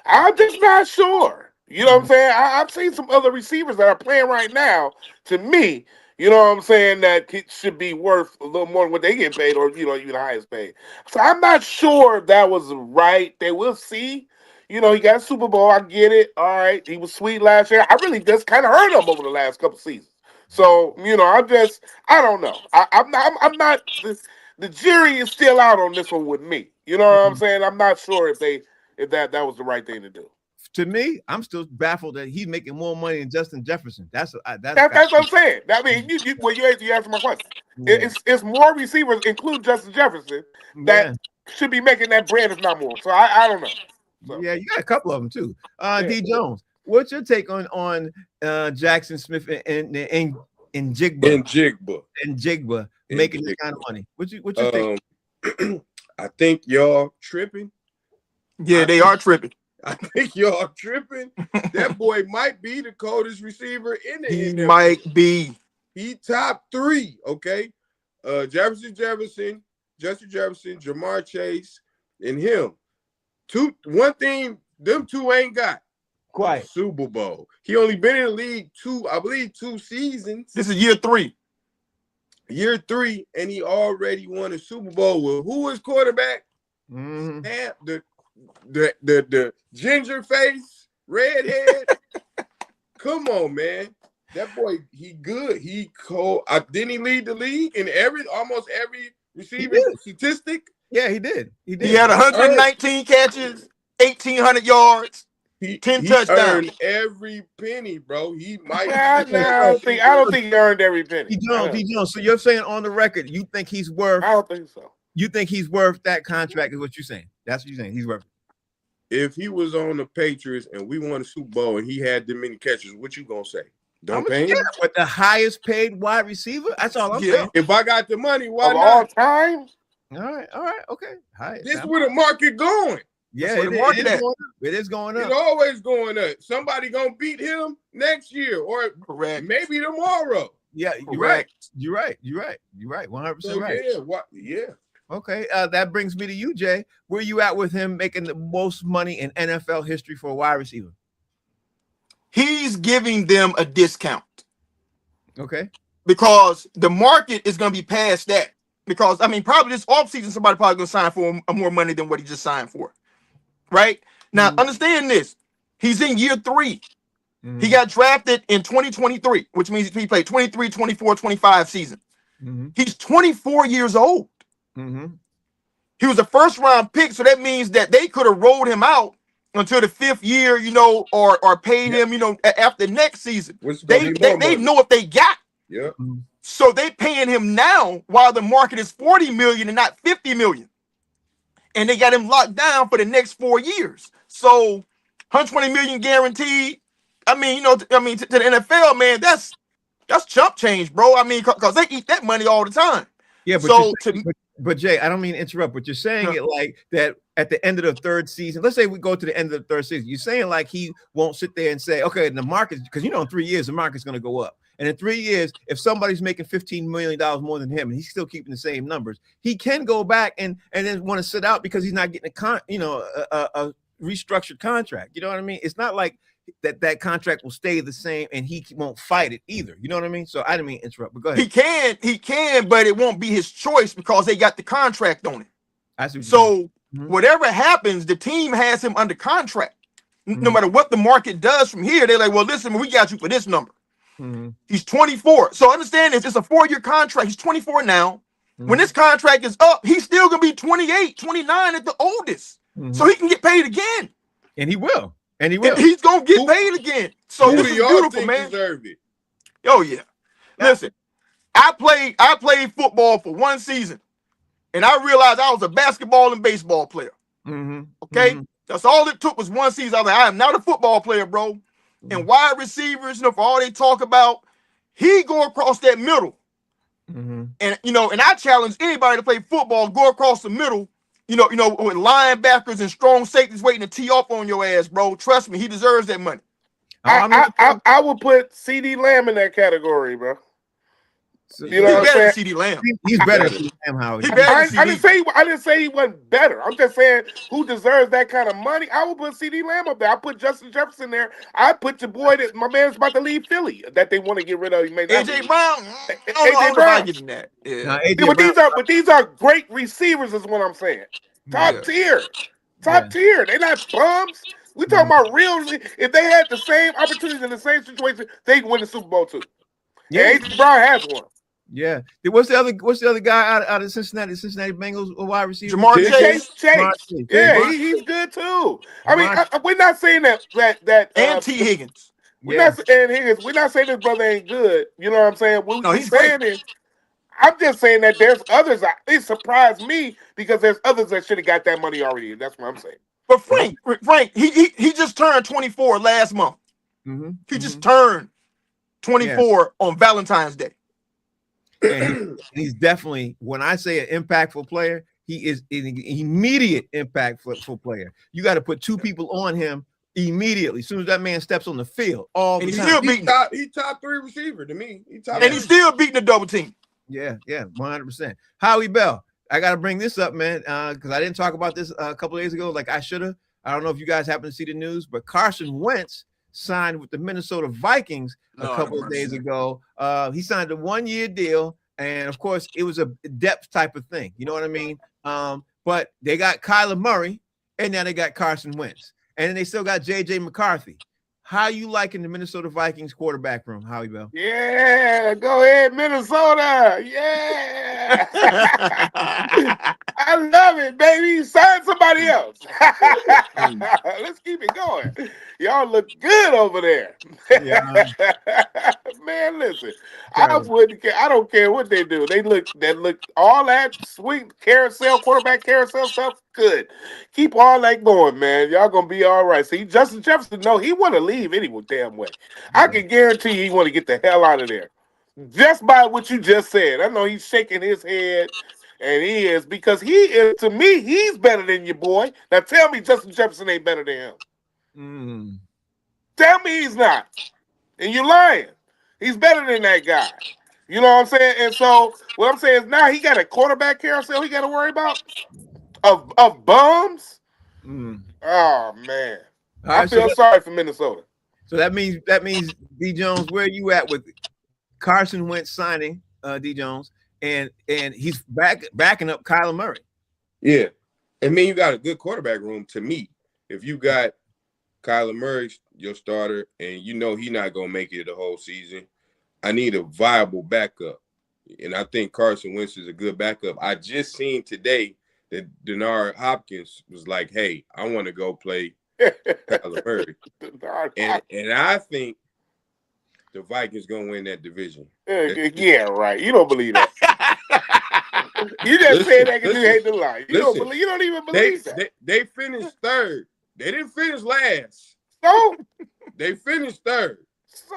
I'm just not sure. You know what I'm saying? I've seen some other receivers that are playing right now. To me, you know what I'm saying, that it should be worth a little more than what they get paid, or even the highest paid. So I'm not sure if that was right. They will see. He got a Super Bowl. I get it. All right, he was sweet last year. I really just kind of heard him over the last couple seasons. So I don't know. I'm not. The jury is still out on this one with me. You know what I'm saying? I'm not sure if that was the right thing to do. To me, I'm still baffled that he's making more money than Justin Jefferson. That's what I'm saying. I mean, you answered my question. Yeah. It's more receivers, include Justin Jefferson, that should be making that bread, if not more. So I don't know. So. Yeah, you got a couple of them too. D. Jones, what's your take on Jackson Smith and Njigba making this kind of money? What you think? I think y'all tripping. Yeah, they are tripping. I think y'all tripping. That boy might be the coldest receiver in the NFL. He might be. He top 3, okay? Justin Jefferson, Jamar Chase, and him. One thing them two ain't got. Quite. Super Bowl. He only been in the league 2 seasons. This is year 3. Year 3, and he already won a Super Bowl with who was quarterback? Mm-hmm. The ginger face, redhead. Come on, man. That boy, he good. He cold. Didn't he lead the league in almost every receiver statistic? Yeah, he did. He had 119 catches, 1,800 yards, 10 touchdowns. Earned every penny, bro. He might. I don't think he earned every penny. D. Jones. So you're saying on the record, you think he's worth? I don't think so. You think he's worth that contract? Is what you're saying? That's what you're saying. He's worth it. If he was on the Patriots and we won the Super Bowl and he had them many catches, what you gonna say? Don't pay him? But the highest paid wide receiver? That's all I'm saying. If I got the money, why Of not? all time? All right, okay. All right. This is where the market going. Yeah, where the market at. It is going up. It's always going up. Somebody gonna beat him next year or Correct. maybe tomorrow. Yeah, you're right. You're right. 100% So right. yeah. Okay, that brings me to you, Jay. Where you at with him making the most money in NFL history for a wide receiver? He's giving them a discount Okay. because the market is going to be past that. Because, I mean, probably this offseason, somebody probably going to sign for more money than what he just signed for. Right? Now, understand this. He's in year 3. He got drafted in 2023, which means he played 23, 24, 25 season. He's 24 years old. He was a first-round pick, so that means that they could have rolled him out until the 5th year, or paid him, after next season. They know what they got. Yeah. So they paying him now while the market is 40 million and not 50 million. And they got him locked down for the next 4 years. So 120 million guaranteed. I mean, to the NFL, man, that's chump change, bro. I mean, because they eat that money all the time. Yeah, but Jay, I don't mean to interrupt, but you're saying it like that at the end of the 3rd season. Let's say we go to the end of the 3rd season. You're saying like he won't sit there and say, okay, the market, because in 3 years, the market's going to go up. And in 3 years, if somebody's making $15 million more than him and he's still keeping the same numbers, he can go back and then want to sit out because he's not getting a restructured contract. You know what I mean? It's not like that contract will stay the same and he won't fight it either. You know what I mean? So I didn't mean to interrupt, but go ahead. He can, but it won't be his choice because they got the contract on it. I see what So whatever happens, the team has him under contract. No matter what the market does from here, they're like, well, listen, we got you for this number. He's 24. So understand this, it's a 4-year contract. He's 24 now. When this contract is up, he's still going to be 28, 29 at the oldest. So he can get paid again. And he will. And he's going to get paid again. So this is beautiful, man. Deserved it? Oh, yeah. Listen, I played football for 1 season, and I realized I was a basketball and baseball player. Okay? That's all it took was 1 season. I was like, I am not a football player, bro. And wide receivers, for all they talk about, he go across that middle. And, and I challenge anybody to play football, go across the middle, with linebackers and strong safeties waiting to tee off on your ass, bro. Trust me, he deserves that money. I would put CD Lamb in that category, bro. You know what I'm saying? CD Lamb. He's better than Lamb, Howard. I didn't say he wasn't better. I'm just saying who deserves that kind of money. I would put CD Lamb up there. I put Justin Jefferson there. I put the boy that my man's about to leave Philly that they want to get rid of. AJ Brown. AJ Brown getting that. Yeah. But these are great receivers, is what I'm saying. Top tier. They're not bums. We talking about real. If they had the same opportunities in the same situation, they'd win the Super Bowl too. Yeah, AJ Brown has one. Yeah. What's the other guy out of Cincinnati Bengals, a wide receiver? Jamar Chase. Yeah, he's good too. I mean, we're not saying that and T. Higgins. We're not saying this brother ain't good. You know what I'm saying? What we're saying is, I'm just saying that there's others. It surprised me because there's others that should have got that money already. That's what I'm saying. But Frank, he just turned 24 last month. He just turned 24 on Valentine's Day. And he's definitely, when I say an impactful player, he is an immediate impactful player. You got to put 2 people on him immediately as soon as that man steps on the field. He's still beating. He top 3 receiver to me. He's still beating the double team. Yeah, 100%. Howie Bell, I got to bring this up, man, because I didn't talk about this a couple of days ago like I should have. I don't know if you guys happen to see the news, but Carson Wentz signed with the Minnesota Vikings a couple of days ago. He signed a 1-year deal, and of course, it was a depth type of thing. You know what I mean? But they got Kyler Murray, and now they got Carson Wentz, and then they still got J.J. McCarthy. How you liking the Minnesota Vikings quarterback room, Howie Bell? Yeah, go ahead, Minnesota. Yeah. I love it, baby. Sign somebody else. Let's keep it going. Y'all look good over there. Yeah, Man, listen. I terrible. wouldn't care. I don't care what they do. They look all that sweet carousel, quarterback carousel stuff. Good. Keep all that going, man. Y'all gonna be all right. See, Justin Jefferson, no, he want to leave any damn way. I can guarantee you he want to get the hell out of there. Just by what you just said. I know he's shaking his head, and he is, because he is, to me, he's better than your boy. Now tell me Justin Jefferson ain't better than him. Mm. Tell me he's not. And you're lying. He's better than that guy. You know what I'm saying? And so what I'm saying is now he got a quarterback carousel he got to worry about of bums. Mm. Oh man, All I right, feel sorry for Minnesota. so that means D Jones, where you at with Carson Wentz signing D Jones, and he's backing up Kyler Murray. Yeah. I mean, you got a good quarterback room to me. If you got Kyler Murray, your starter, and you know he's not going to make it the whole season, I need a viable backup. And I think Carson Wentz is a good backup. I just seen today that Denard Hopkins was like, hey, I want to go play Kyler Murray. And I think the Vikings going to win that division. Yeah, right. You don't believe that. You just said that because you hate the lie. You don't even believe that. They finished third. They didn't finish last. So they finished third. So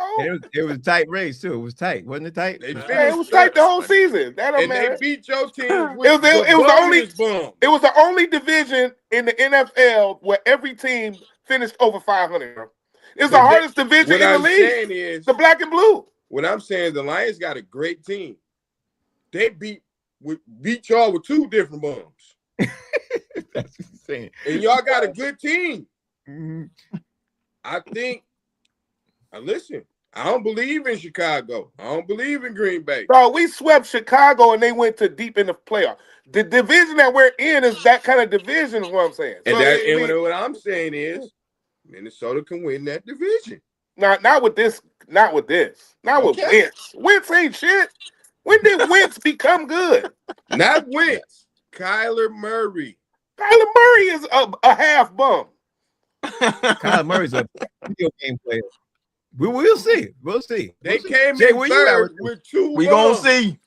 it was a tight race too. It was tight, wasn't it tight? They yeah, it was tight the whole season. That don't and matter. they beat your team. It was the only division in the NFL where every team finished over 500. It's the hardest division in the league. Is, the black and blue. What I'm saying is the Lions got a great team. They beat y'all with two different bums. That's insane. And y'all got a good team. Mm-hmm. I think. Listen, I don't believe in Chicago. I don't believe in Green Bay. Bro, we swept Chicago and they went to deep in the playoff. The division that we're in is that kind of division, is what I'm saying. And what I'm saying is Minnesota can win that division. Not with this. Not with Wentz. Wentz ain't shit. When did Wentz become good? Not Wentz. Kyler Murray. Kyler Murray is a half bum. Kyler Murray's a video game player. We'll see. We'll see. They came in third with two. We gonna see.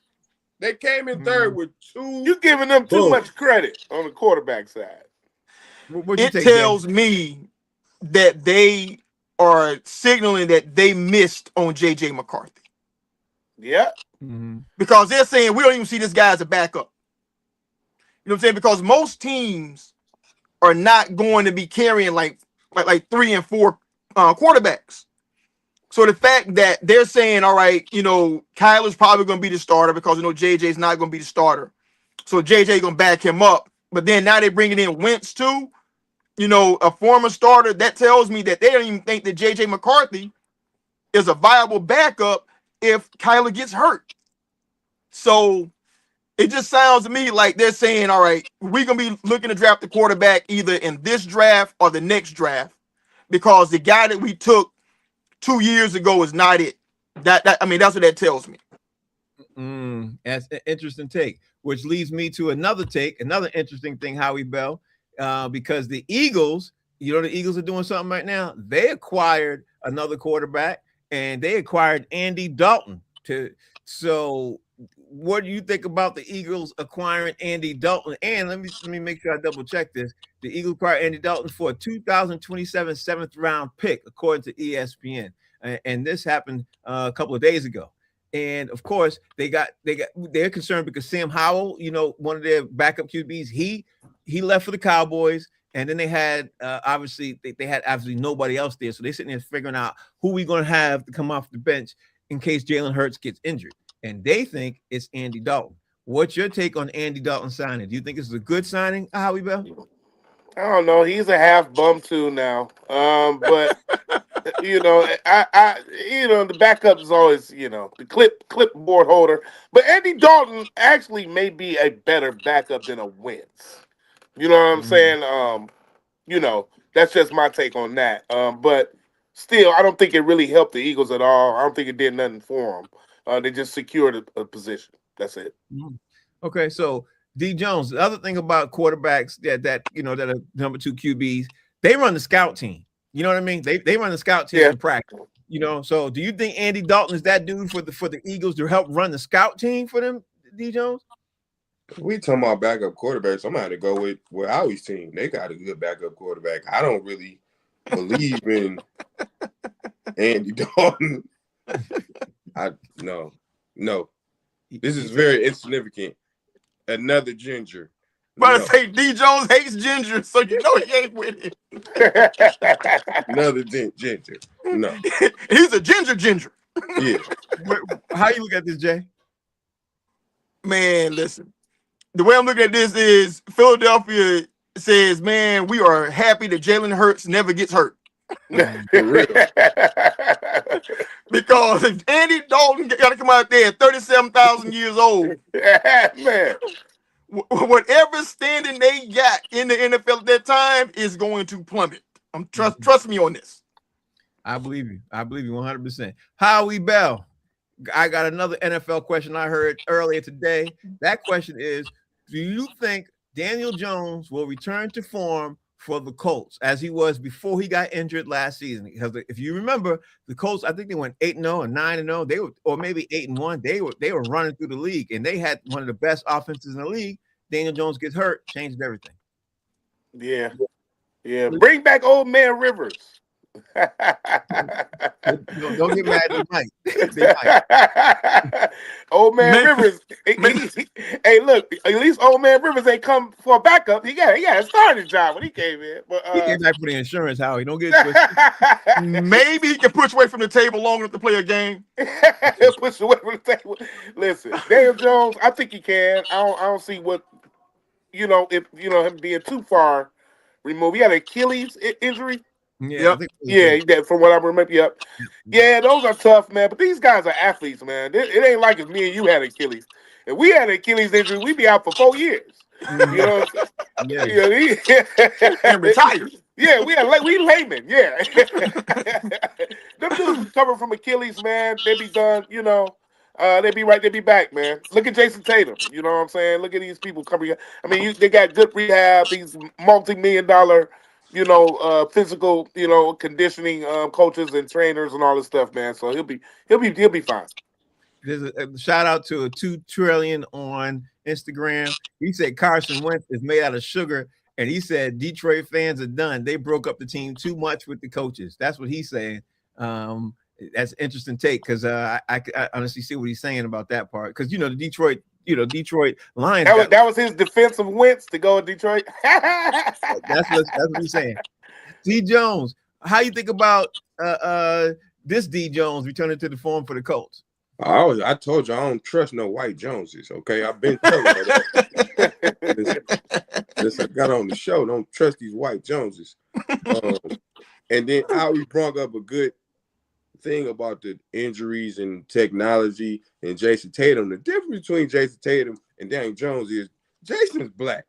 They came in third with two. You giving them too much credit on the quarterback side. It tells me that they are signaling that they missed on JJ McCarthy. Yeah. Mm-hmm. Because they're saying we don't even see this guy as a backup. You know what I'm saying? Because most teams are not going to be carrying like 3 and 4 quarterbacks. So the fact that they're saying, all right, Kyler's probably going to be the starter because, JJ's not going to be the starter. So JJ going to back him up. But then now they're bringing in Wentz too, a former starter. That tells me that they don't even think that JJ McCarthy is a viable backup if Kyler gets hurt. So it just sounds to me like they're saying, all right, we're going to be looking to draft the quarterback either in this draft or the next draft because the guy that we took 2 years ago is not it. That's what that tells me. That's an interesting take, which leads me to another interesting thing, Howie Bell, because the Eagles, the Eagles are doing something right now. They acquired another quarterback, and they acquired Andy Dalton. So what do you think about the Eagles acquiring Andy Dalton? And let me make sure I double check this. The Eagles acquired Andy Dalton for a 2027 7th round pick, according to ESPN. And this happened a couple of days ago. And of course, they're concerned because Sam Howell, one of their backup QBs, he left for the Cowboys. And then they had obviously nobody else there. So they're sitting there figuring out who we're going to have to come off the bench in case Jalen Hurts gets injured. And they think it's Andy Dalton. What's your take on Andy Dalton signing? Do you think this is a good signing, Howie Bell? I don't know. He's a half bum too now. But the backup is always, the clipboard holder. But Andy Dalton actually may be a better backup than a Wentz. You know what I'm saying? That's just my take on that. But still, I don't think it really helped the Eagles at all. I don't think it did nothing for them. They just secured a position. That's it. Okay, so D Jones, the other thing about quarterbacks that are number 2 QBs, they run the scout team. You know what I mean? They run the scout team in practice. So do you think Andy Dalton is that dude for the Eagles to help run the scout team for them, D Jones? We talking about backup quarterbacks. I'm gonna have to go with Howie's team. They got a good backup quarterback. I don't really believe in Andy Dalton. No. This is very insignificant. Another ginger. But I say D Jones hates ginger, so you know he ain't with him. Another ginger. No. He's a ginger. Yeah. How you look at this, Jay? Man, listen. The way I'm looking at this is Philadelphia says, man, we are happy that Jalen Hurts never gets hurt. For real. Because if Andy Dalton got to come out there at 37,000 years old, Man. Whatever standing they got in the NFL at that time is going to plummet. Trust me on this. I believe you. I believe you 100%. Howie Bell, I got another NFL question I heard earlier today. That question is, do you think Daniel Jones will return to form for the Colts as he was before he got injured last season? Because if you remember, the Colts, I think they went 8-0 and 9-0. They were, or maybe 8-1. They were running through the league, and they had one of the best offenses in the league. Daniel Jones gets hurt, changed everything. Yeah. Bring back old man Rivers. Don't get mad at Mike. Old man Rivers. Hey, look, at least old man Rivers ain't come for a backup. He got a starting job when he came in. But he came back for the insurance, Howie. Don't get it. Maybe he can push away from the table long enough to play a game. Push away from the table. Listen, Daniel Jones, I think he can. I don't see what if him being too far removed. He had an Achilles injury. Yeah, from what I remember. Yep. Yeah, those are tough, man. But these guys are athletes, man. It ain't like if me and you had Achilles. If we had an Achilles injury, we'd be out for 4 years. And retired. Yeah, we laymen. Yeah. Them dudes recover from Achilles, man. They be done. They be right. They be back, man. Look at Jason Tatum. You know what I'm saying? Look at these people coming. I mean, they got good rehab. These multi-million-dollar. Physical, conditioning coaches and trainers and all this stuff, man. So he'll be fine. There's a shout out to a 2 trillion on Instagram. He said Carson Wentz is made out of sugar, and he said Detroit fans are done. They broke up the team too much with the coaches. That's what he's saying. That's an interesting take because I honestly see what he's saying about that part. Because the Detroit Lions. That was his defense of Wentz to go in Detroit. That's what he's saying. D Jones, how you think about this D Jones returning to the form for the Colts? I told you I don't trust no white Joneses. Okay, I've been telling you that. Since I got on the show, don't trust these white Joneses. And then Howie brought up a good thing about the injuries and technology and Jason Tatum. The difference between Jason Tatum and Daniel Jones is Jason's black.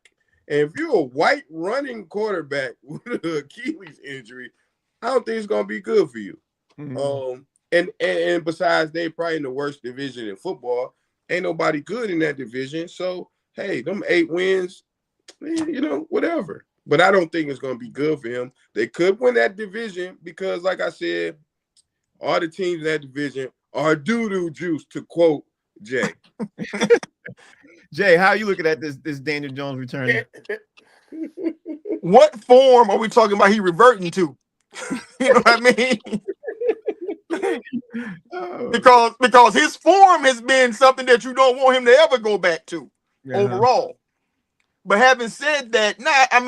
And if you're a white running quarterback with an Achilles injury, I don't think it's gonna be good for you. Mm-hmm. And besides, they probably in the worst division in football. Ain't nobody good in that division. So hey, them 8 wins, whatever. But I don't think it's gonna be good for him. They could win that division because, like I said, all the teams in that division are doo-doo juice, to quote Jay. Jay, how are you looking at this Daniel Jones return? What form are we talking about he reverting to? You know what I mean? Because his form has been something that you don't want him to ever go back to overall. But having said that,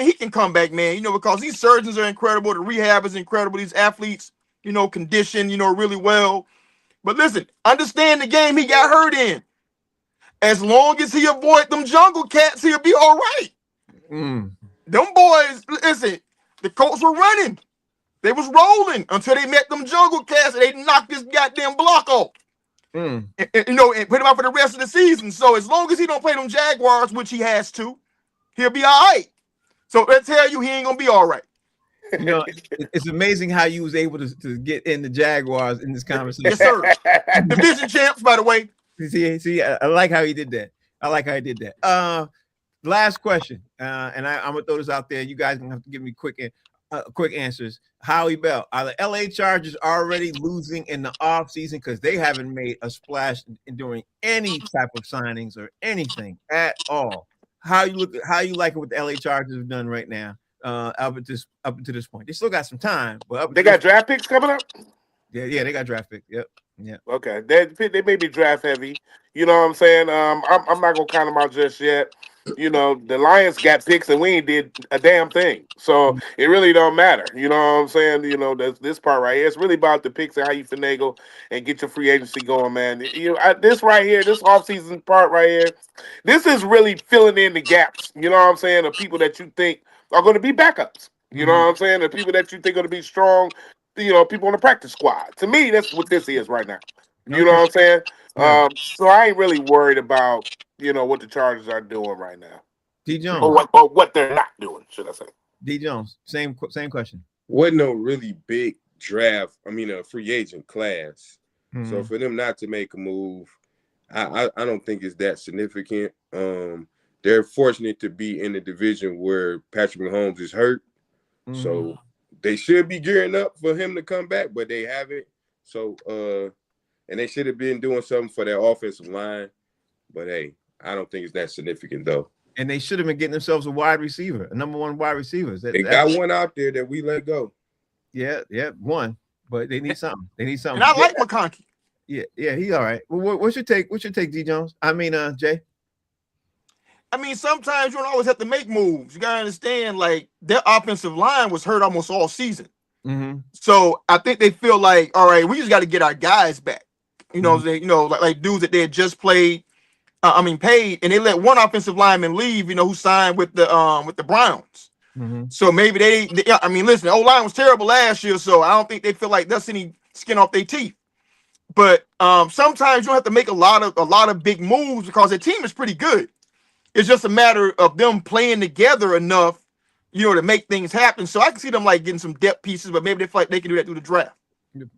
he can come back, man, because these surgeons are incredible. The rehab is incredible. These athletes, condition, really well. But listen, understand the game he got hurt in. As long as he avoid them jungle cats, he'll be all right. Them boys, listen, the Colts were running. They was rolling until they met them jungle cats and they knocked this goddamn block off. And put him out for the rest of the season. So as long as he don't play them Jaguars, which he has to, he'll be all right. So let's tell you, he ain't going to be all right. It's amazing how you was able to get in the Jaguars in this conversation. Yes, sir. Division champs, by the way. See, I like how he did that. last question, and I'm gonna throw this out there. You guys gonna have to give me quick answers. Howie Bell, are the LA Chargers already losing in the offseason because they haven't made a splash in doing any type of signings or anything at all? How you like it what the LA Chargers have done right now? Up until this point, they still got some time, but they got draft picks coming up. Yeah, they got draft picks. Yep. Yeah. Okay, they may be draft heavy. You know what I'm saying? I'm not gonna count them out just yet. You know, the Lions got picks and we ain't did a damn thing, so it really don't matter. You know what I'm saying? You know, this part right here. It's really about the picks and how you finagle and get your free agency going, man. This right here, this offseason part right here, this is really filling in the gaps. You know what I'm saying? The people that you think are going to be backups. You know what I'm saying? The people that you think are going to be strong. You know, people on the practice squad. To me, that's what this is right now. You know what I'm saying? So I ain't really worried about, you know, what the Chargers are doing right now. D Jones. Or what they're not doing, should I say. D Jones, same question. Wasn't no really big draft, a free agent class. So for them not to make a move, I don't think it's that significant. They're fortunate to be in the division where Patrick Mahomes is hurt. So they should be gearing up for him to come back, but they haven't. So, and they should have been doing something for their offensive line. But, hey, I don't think it's that significant, though. And they should have been getting themselves a wide receiver, a number one wide receiver. They got one out there that we let go. Yeah, one. But they need something. And I like McConkey. Yeah, he's all right. Well, what's your take? What's your take, D Jones? Jay? Sometimes you don't always have to make moves. You gotta understand, like, their offensive line was hurt almost all season. So I think they feel like, all right, we just got to get our guys back. You know, like dudes that they had just played. Paid, and they let one offensive lineman leave. You know, who signed with the Browns. So maybe they listen, the O-line was terrible last year, so I don't think they feel like that's any skin off their teeth. But sometimes you don't have to make a lot of big moves because their team is pretty good. It's just a matter of them playing together enough, you know, to make things happen. So I can see them like getting some depth pieces, but maybe they feel like they can do that through the draft.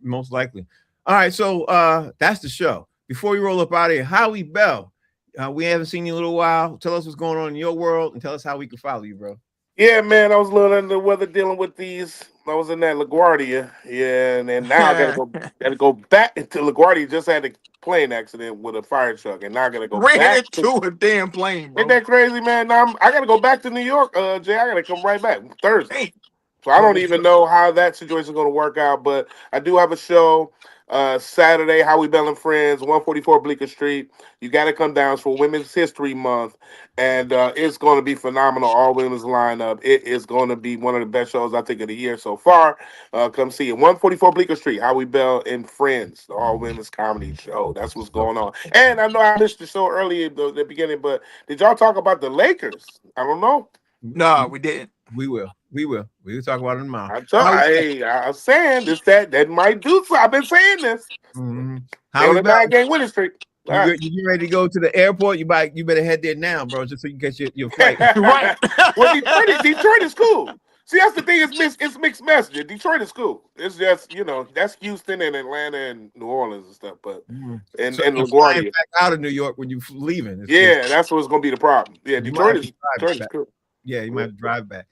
Most likely. All right, so that's the show. Before we roll up out of here, Howie Bell, we haven't seen you in a little while. Tell us what's going on in your world and tell us how we can follow you, bro. Yeah, man, I was a little under the weather dealing with these. I was in that LaGuardia, and then now I gotta go back into LaGuardia. Just had a plane accident with a fire truck, and now I gotta go back into a damn plane, bro. Ain't that crazy, man? Now I gotta go back to New York, Jay. I gotta come right back Thursday. So I don't even know how that situation is gonna work out, but I do have a show Saturday, Howie Bell and Friends, 144 Bleecker Street. You got to come down for Women's History Month, and it's going to be phenomenal. All women's lineup. It is going to be one of the best shows I think of the year so far. Come see it. 144 Bleecker Street, Howie Bell and Friends, the all women's comedy show. That's what's going on. And I know I missed the show earlier at the beginning, but did y'all talk about the Lakers? I don't know. No, we didn't. We will talk about it tomorrow. I'm saying this, that might do so. I've been saying this. How on a 9-game winning streak. You get ready to go to the airport? You better head there now, bro, just so you can catch your flight. Right. Well, Detroit is cool. See, that's the thing. It's mixed messages. Detroit is cool. It's just, you know, that's Houston and Atlanta and New Orleans and stuff. But and LaGuardia back out of New York when you're leaving. That's what's gonna be the problem. Yeah, Detroit is cool. Yeah, you might have to drive back.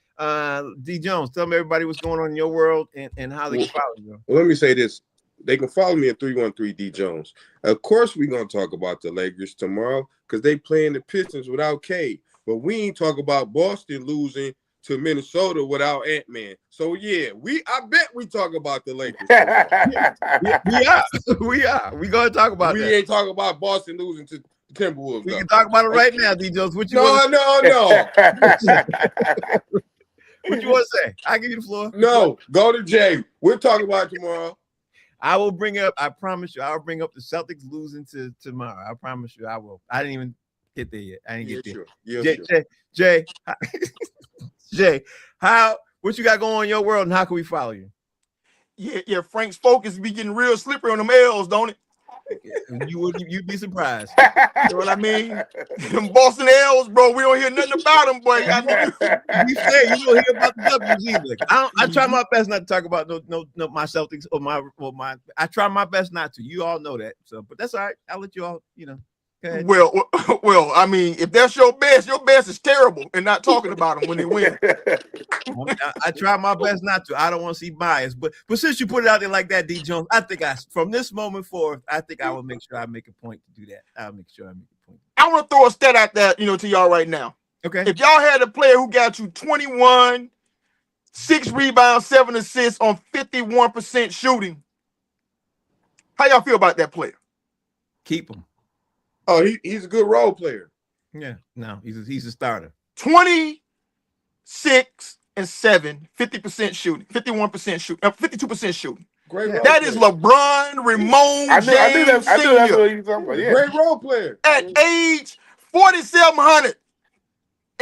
D Jones, tell me everybody what's going on in your world and how they can follow you. Well, let me say this. They can follow me at 313 D Jones. Of course, we're going to talk about the Lakers tomorrow because they playing the Pistons without Cade. But we ain't talk about Boston losing to Minnesota without Ant-Man. So, yeah, I bet we talk about the Lakers. We are. We're going to talk about that. We ain't talking about Boston losing to Timberwolves. We can talk about it right now, D Jones. What you No. What you want to say? I'll give you the floor. No, go to Jay. We'll talk about it tomorrow. I will bring up, I promise you, I'll bring up the Celtics losing to tomorrow. I promise you I will. I didn't even get there yet. I didn't get there. Sure. Jay, what you got going on in your world and how can we follow you? Yeah, Frank's focus be getting real slippery on them L's, don't it? You'd be surprised. You know what I mean? Them Boston L's, bro. We don't hear nothing about them, boy. You don't hear about the W's either. I try my best not to talk about no my Celtics or my. I try my best not to. You all know that. So, but that's all right. I'll let you all. You know. Okay. Well, I mean, if that's your best is terrible and not talking about them when they win. I try my best not to. I don't want to see bias, but since you put it out there like that, D Jones, I think from this moment forward, I think I will make sure I make a point to do that. I'll make sure I make a point. I want to throw a stat out there, to y'all right now. Okay. If y'all had a player who got you 21, 6 rebounds, 7 assists on 51% shooting, how y'all feel about that player? Keep him. Oh, he's a good role player. Yeah, no, he's a starter. 26 and 7, 50% shooting, 51% shooting, 52% shooting. Great role That player. is LeBron, Ramon James I knew that's Sr. what you talking about. Yeah. Great role player. At age 4,700.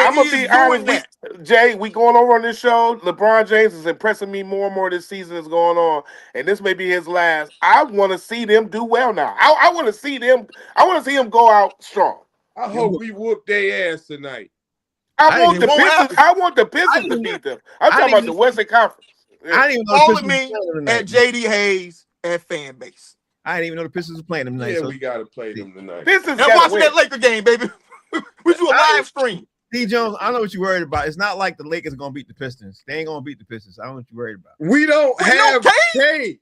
I'm gonna be honest, Jay. We going over on this show. LeBron James is impressing me more and more this season is going on, and this may be his last. I want to see them do well now. I want to see them. I want to see him go out strong. I hope we whoop their ass tonight. I want the Pistons to beat them. I'm talking about the Western Conference. Yeah. I didn't even know Follow the me Pistons were playing at tonight. JD Hayes at fan base. I didn't even know the Pistons were playing them tonight. Yeah, So we gotta play them tonight. And Pistons gotta watch win. that Laker game, baby. We do a live stream. D Jones, I know what you're worried about. It's not like the Lakers are gonna beat the Pistons. They ain't gonna beat the Pistons. I don't know what you're worried about. We don't have Kate.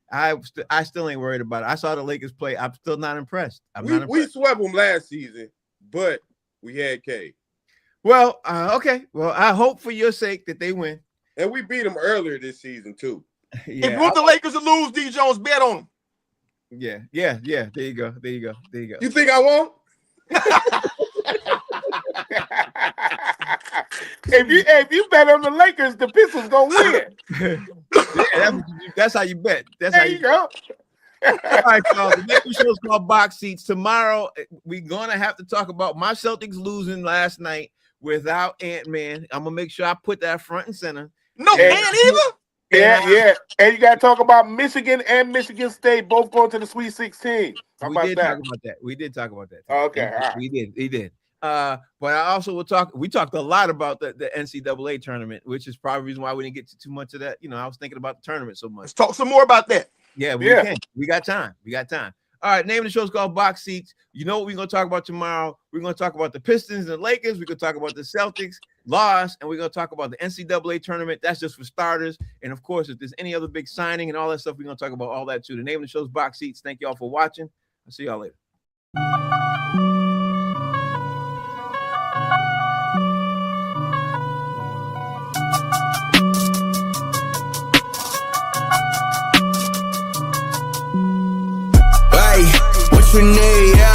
I still ain't worried about it. I saw the Lakers play. I'm still not impressed. We swept them last season, but we had K. Well, okay. Well, I hope for your sake that they win. And we beat them earlier this season too. If you want the Lakers to lose, D Jones, bet on them. Yeah. There you go. You think I won't? If you bet on the Lakers, the Pistons gonna win. That's how you bet. That's There how you go. All right, y'all. The next show is called Box Seats. Tomorrow, we're gonna have to talk about my Celtics losing last night without Ant-Man. I'm gonna make sure I put that front and center. No Ant either. Yeah. And you gotta talk about Michigan and Michigan State both going to the Sweet 16. How We about did that? talk about that. We did talk about that. Okay, all right. We did. But I also will talk. We talked a lot about the NCAA tournament, which is probably the reason why we didn't get to too much of that. I was thinking about the tournament so much. Let's talk some more about that. Yeah, we can. We got time. All right, name of the show is called Box Seats. You know what we're going to talk about tomorrow? We're going to talk about the Pistons and the Lakers. We're going to talk about the Celtics loss, and we're going to talk about the NCAA tournament. That's just for starters. And, of course, if there's any other big signing and all that stuff, we're going to talk about all that, too. The name of the show is Box Seats. Thank you all for watching. I'll see y'all later. Hey, what you need, yeah?